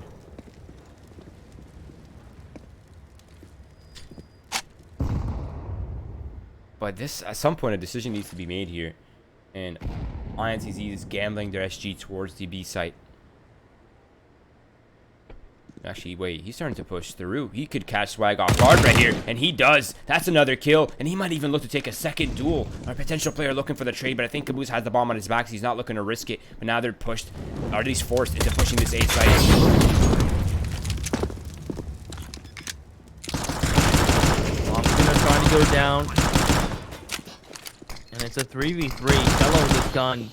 But this, at some point, a decision needs to be made here. And INTZ is gambling their SG towards the B site. Actually, wait, he's starting to push through. He could catch Swag off guard right here, and he does. That's another kill, and he might even look to take a second duel. Our potential player looking for the trade, but I think Caboose has the bomb on his back, so he's not looking to risk it. But now they're pushed, or at least forced into pushing this A site. Bomb's gonna try to go down. And it's a 3v3. Cello this gun.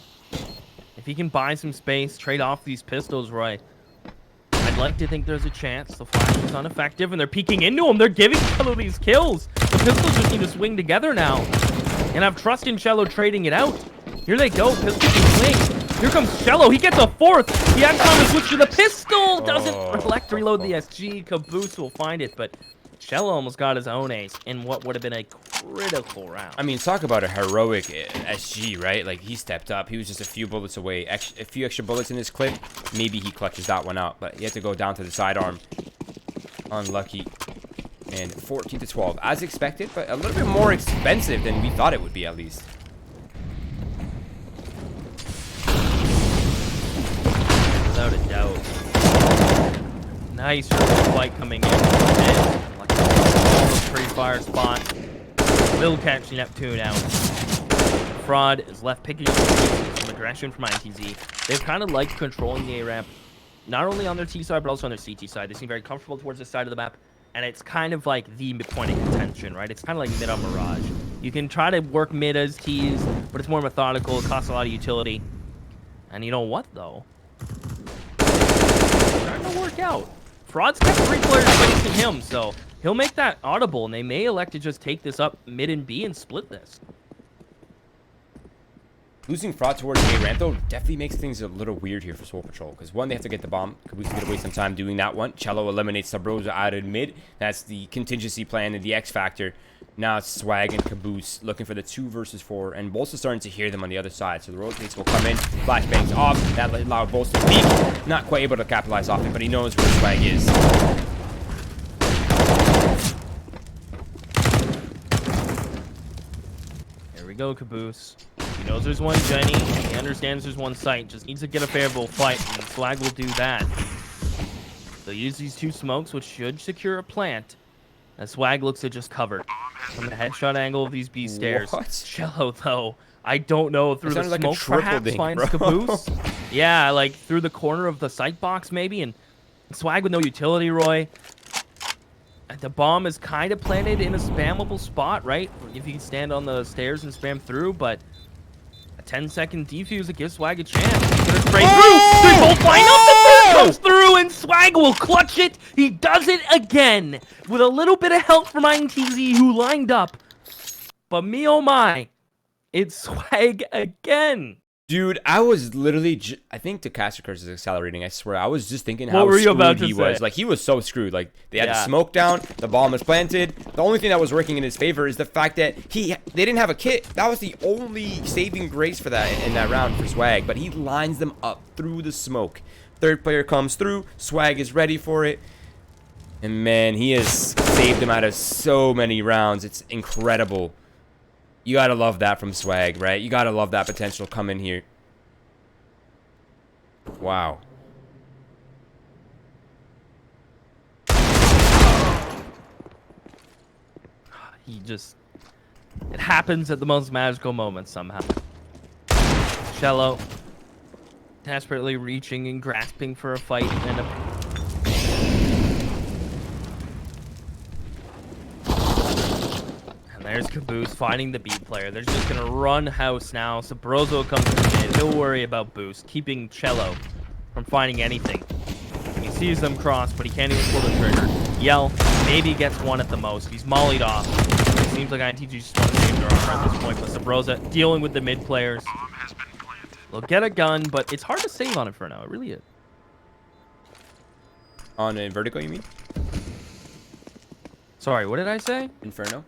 If he can buy some space, trade off these pistols, Roy, I'd like to think there's a chance. The flash is ineffective, and they're peeking into him. They're giving Cello these kills. The pistols just need to swing together now. And I've trust in Cello trading it out. Here they go. Pistols can swing. Here comes Cello. He gets a fourth. He has time to switch to the pistol. Doesn't elect to reload the SG. Caboose will find it, but Cello almost got his own ace in what would have been a critical round. I mean, talk about a heroic SG, right? Like, he stepped up. He was just a few bullets away. A few extra bullets in his clip. Maybe he clutches that one out. But he had to go down to the sidearm. Unlucky. And 14-12. As expected, but a little bit more expensive than we thought it would be, at least. Without a doubt. Nice early fight coming in. Like a pre-fire spot. Will catch Neptune out. Fraud is left picking up some aggression from INTZ. They've kind of liked controlling the A-ramp, not only on their T side, but also on their CT side. They seem very comfortable towards this side of the map, and it's kind of like the point of contention, right? It's kind of like mid on Mirage. You can try to work mid as T's, but it's more methodical. It costs a lot of utility. And you know what, though? It's starting to work out. Fraud's got 3 players facing him, so he'll make that audible, and they may elect to just take this up mid and B and split this. Losing Fraud towards A ramp, though, definitely makes things a little weird here for SWOLE Patrol. Because one, they have to get the bomb. Caboose is going to waste some time doing that one. Cello eliminates Subrosa out of mid. That's the contingency plan and the X factor. Now it's Swag and Caboose looking for the 2 versus 4. And Bolts is starting to hear them on the other side. So the rotates will come in. Flashbangs off. That allowed Bolts to peek. Not quite able to capitalize off it, but he knows where Swag is. Here we go, Caboose. He knows there's one Jenny. He understands there's one site. Just needs to get a favorable fight, and Swag will do that. They'll use these 2 smokes, which should secure a plant. And Swag looks to just cover from the headshot angle of these B stairs. What? Cello, though, I don't know, through the like smoke perhaps dink, finds bro. Caboose. Yeah, like through the corner of the sight box maybe, and Swag with no utility, Roy. And the bomb is kind of planted in a spammable spot, right? If you can stand on the stairs and spam through, but a 10-second defuse that gives Swag a chance. He's gonna spray through. They both line up. The third comes through, and Swag will clutch it. He does it again with a little bit of help from INTZ, who lined up. But me, oh my, it's Swag again. Dude, I was literally, I think the caster curse is accelerating. I swear, I was just thinking how What were you about screwed to he was. say? Like he was so screwed. Like they had the Yeah. smoke down, the bomb was planted. The only thing that was working in his favor is the fact that they didn't have a kit. That was the only saving grace for that in that round for Swag. But he lines them up through the smoke. Third player comes through. Swag is ready for it, and man, he has saved them out of so many rounds. It's incredible. You gotta love that from Swag, right? You gotta love that potential coming here. Wow. He just... It happens at the most magical moments somehow. Cello desperately reaching and grasping for a fight and there's Caboose finding the beat player. They're just gonna run house now. Sabroso comes in. He'll worry about Boost, keeping Cello from finding anything. He sees them cross, but he can't even pull the trigger. Yell maybe gets one at the most. He's mollied off. It seems like INTZ just want to save their armor at this point, but Sabrosa dealing with the mid players. Bomb has been planted. They'll get a gun, but it's hard to save on Inferno. It really is. On a vertical, you mean? Sorry, what did I say? Inferno?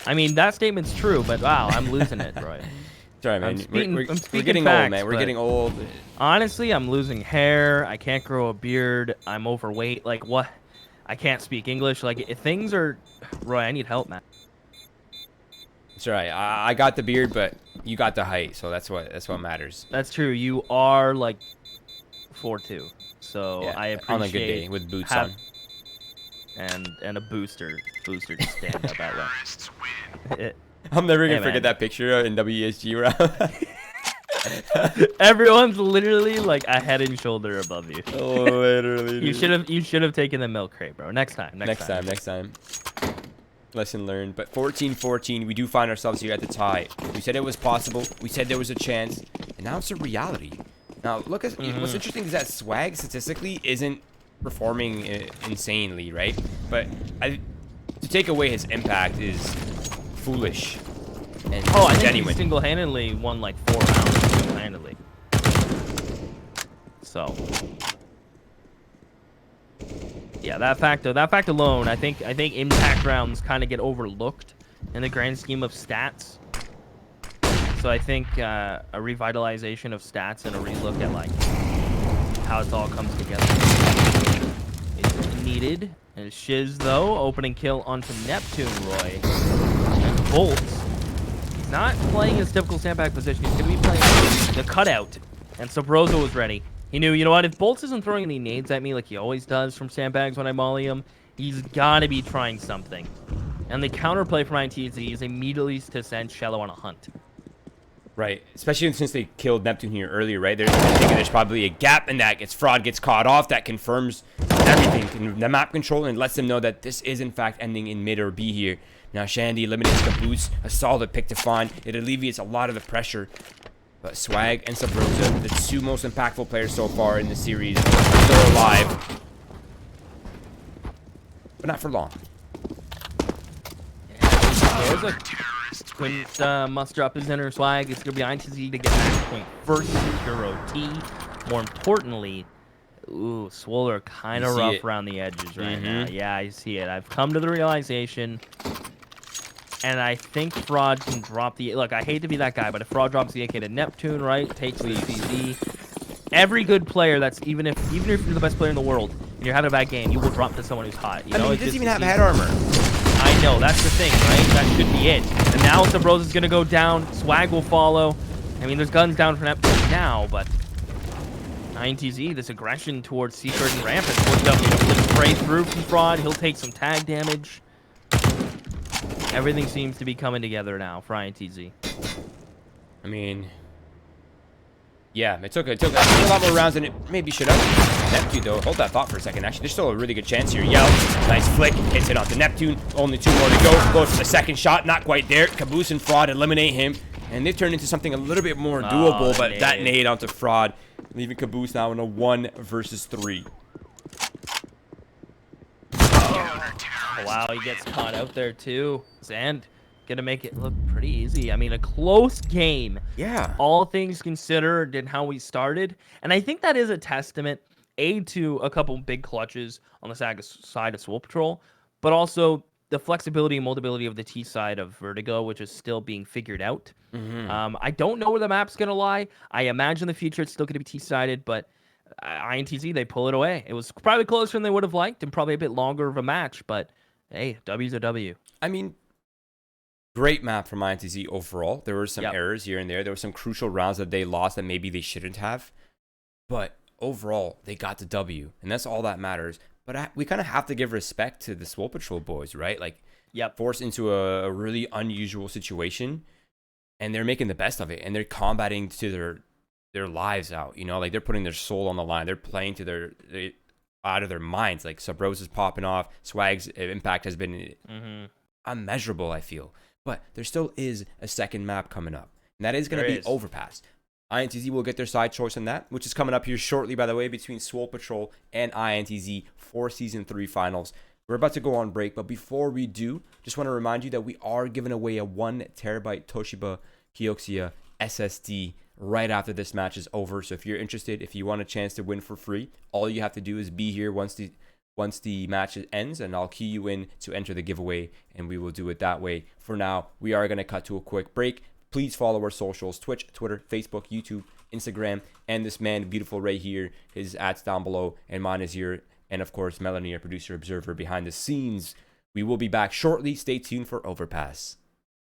I mean, that statement's true, but wow, I'm losing it, Roy. Sorry, man. I'm speaking We're speaking getting facts, old, man. We're but getting old. honestly, I'm losing hair. I can't grow a beard. I'm overweight. Like, what? I can't speak English. Like, if things are... Roy, I need help, man. It's all right. I got the beard, but you got the height, so that's what matters. That's true. You are, like, 4'2". So Yeah, I appreciate... on a good day with boots have- on. And a booster to stand up that Terrorists win. way. I'm never gonna Hey, forget man. that picture in WESG round. Everyone's literally like a head and shoulder above you. Oh, literally. You dude. should have taken the milk crate, bro. Next time. Next time. Lesson learned. But 14-14, we do find ourselves here at the tie. We said it was possible. We said there was a chance, and now it's a reality. Now, look at what's interesting is that Swag statistically isn't performing insanely, right? But to take away his impact is foolish and Oh, I think he genuine. single-handedly won like 4 rounds single-handedly. So, yeah, that fact alone, I think impact rounds kind of get overlooked in the grand scheme of stats. So I think a revitalization of stats and a relook at like how it all comes together is needed. And Shiz though, opening kill onto Neptune, Roy. And Bolts. He's not playing his typical sandbag position. He's gonna be playing the cutout. And Sabroso was ready. He knew, you know what, if Bolts isn't throwing any nades at me like he always does from sandbags when I molly him, he's gotta be trying something. And the counterplay from INTZ is immediately to send Shello on a hunt. Right, especially since they killed Neptune here earlier, right? They're thinking there's probably a gap in that. Fraud gets caught off. That confirms everything. The map control and lets them know that this is in fact ending in mid or B here. Now Shandy eliminates the boost. A solid pick to find. It alleviates a lot of the pressure. But Swag and Sabrosa, the two most impactful players so far in the series, still alive. But not for long. Sabrosa couldn't muster up his inner swag. It's going to be INTZ to get match point first. Hero T. More importantly, ooh, SWOLE are kind You of see rough it. around the edges right now. Yeah, I see it. I've come to the realization. And I think Fraud can drop the... Look, I hate to be that guy, but if Fraud drops the AK to Neptune, right, takes the CZ, every good player that's... Even if you're the best player in the world, and you're having a bad game, you will drop to someone who's hot. You I know, mean, it's he doesn't just- even have it's head armor. I know, that's the thing, right? That should be it. And now Sabrosa's gonna go down. Swag will follow. I mean, there's guns down for Neptune now, but INTZ, this aggression towards Seaside and Rampant, towards W. He'll spray through from Fraud. He'll take some tag damage. Everything seems to be coming together now for INTZ. I mean, yeah, it took a lot more rounds than it maybe should have. Neptune, though, hold that thought for a second. Actually, there's still a really good chance here. Yell, nice flick, hits it onto Neptune. Only 2 more to go. Goes for the second shot, not quite there. Caboose and Fraud eliminate him, and they turn into something a little bit more doable. But that nade onto Fraud, leaving Caboose now in a 1 versus 3. Oh, wow, he gets caught out there too. Zand gonna make it look pretty easy. I mean, a close game. Yeah. All things considered and how we started. And I think that is a testament, to a couple big clutches on the side of SWOLE Patrol, but also the flexibility and moldability of the T side of Vertigo, which is still being figured out. I don't know where the map's going to lie. I imagine in the future it's still going to be T-sided, but INTZ, they pull it away. It was probably closer than they would have liked and probably a bit longer of a match, but hey, W's a W. I mean, great map from INTZ overall. There were some Yep. errors here and there. There were some crucial rounds that they lost that maybe they shouldn't have. But overall, they got the W, and that's all that matters. But we kind of have to give respect to the SWOLE Patrol boys, right? Like, Yep. forced into a really unusual situation, and they're making the best of it, and they're combating to their lives out. You know, like they're putting their soul on the line. They're playing to their out of their minds. Like Sub-Rose is popping off. Swag's impact has been unmeasurable, I feel. But there still is a second map coming up, and that is going to There be is. Overpass. INTZ will get their side choice on that, which is coming up here shortly, by the way, between SWOLE Patrol and INTZ for Season 3 Finals. We're about to go on break, but before we do, just want to remind you that we are giving away a 1TB Toshiba Kioxia SSD right after this match is over. So if you're interested, if you want a chance to win for free, all you have to do is be here once the match ends, and I'll key you in to enter the giveaway, and we will do it that way. For now, we are going to cut to a quick break. Please follow our socials: Twitch, Twitter, Facebook, YouTube, Instagram, and this man, beautiful Ray here, his ads down below, and mine is here, and of course, Melanie, our producer observer behind the scenes. We will be back shortly. Stay tuned for Overpass.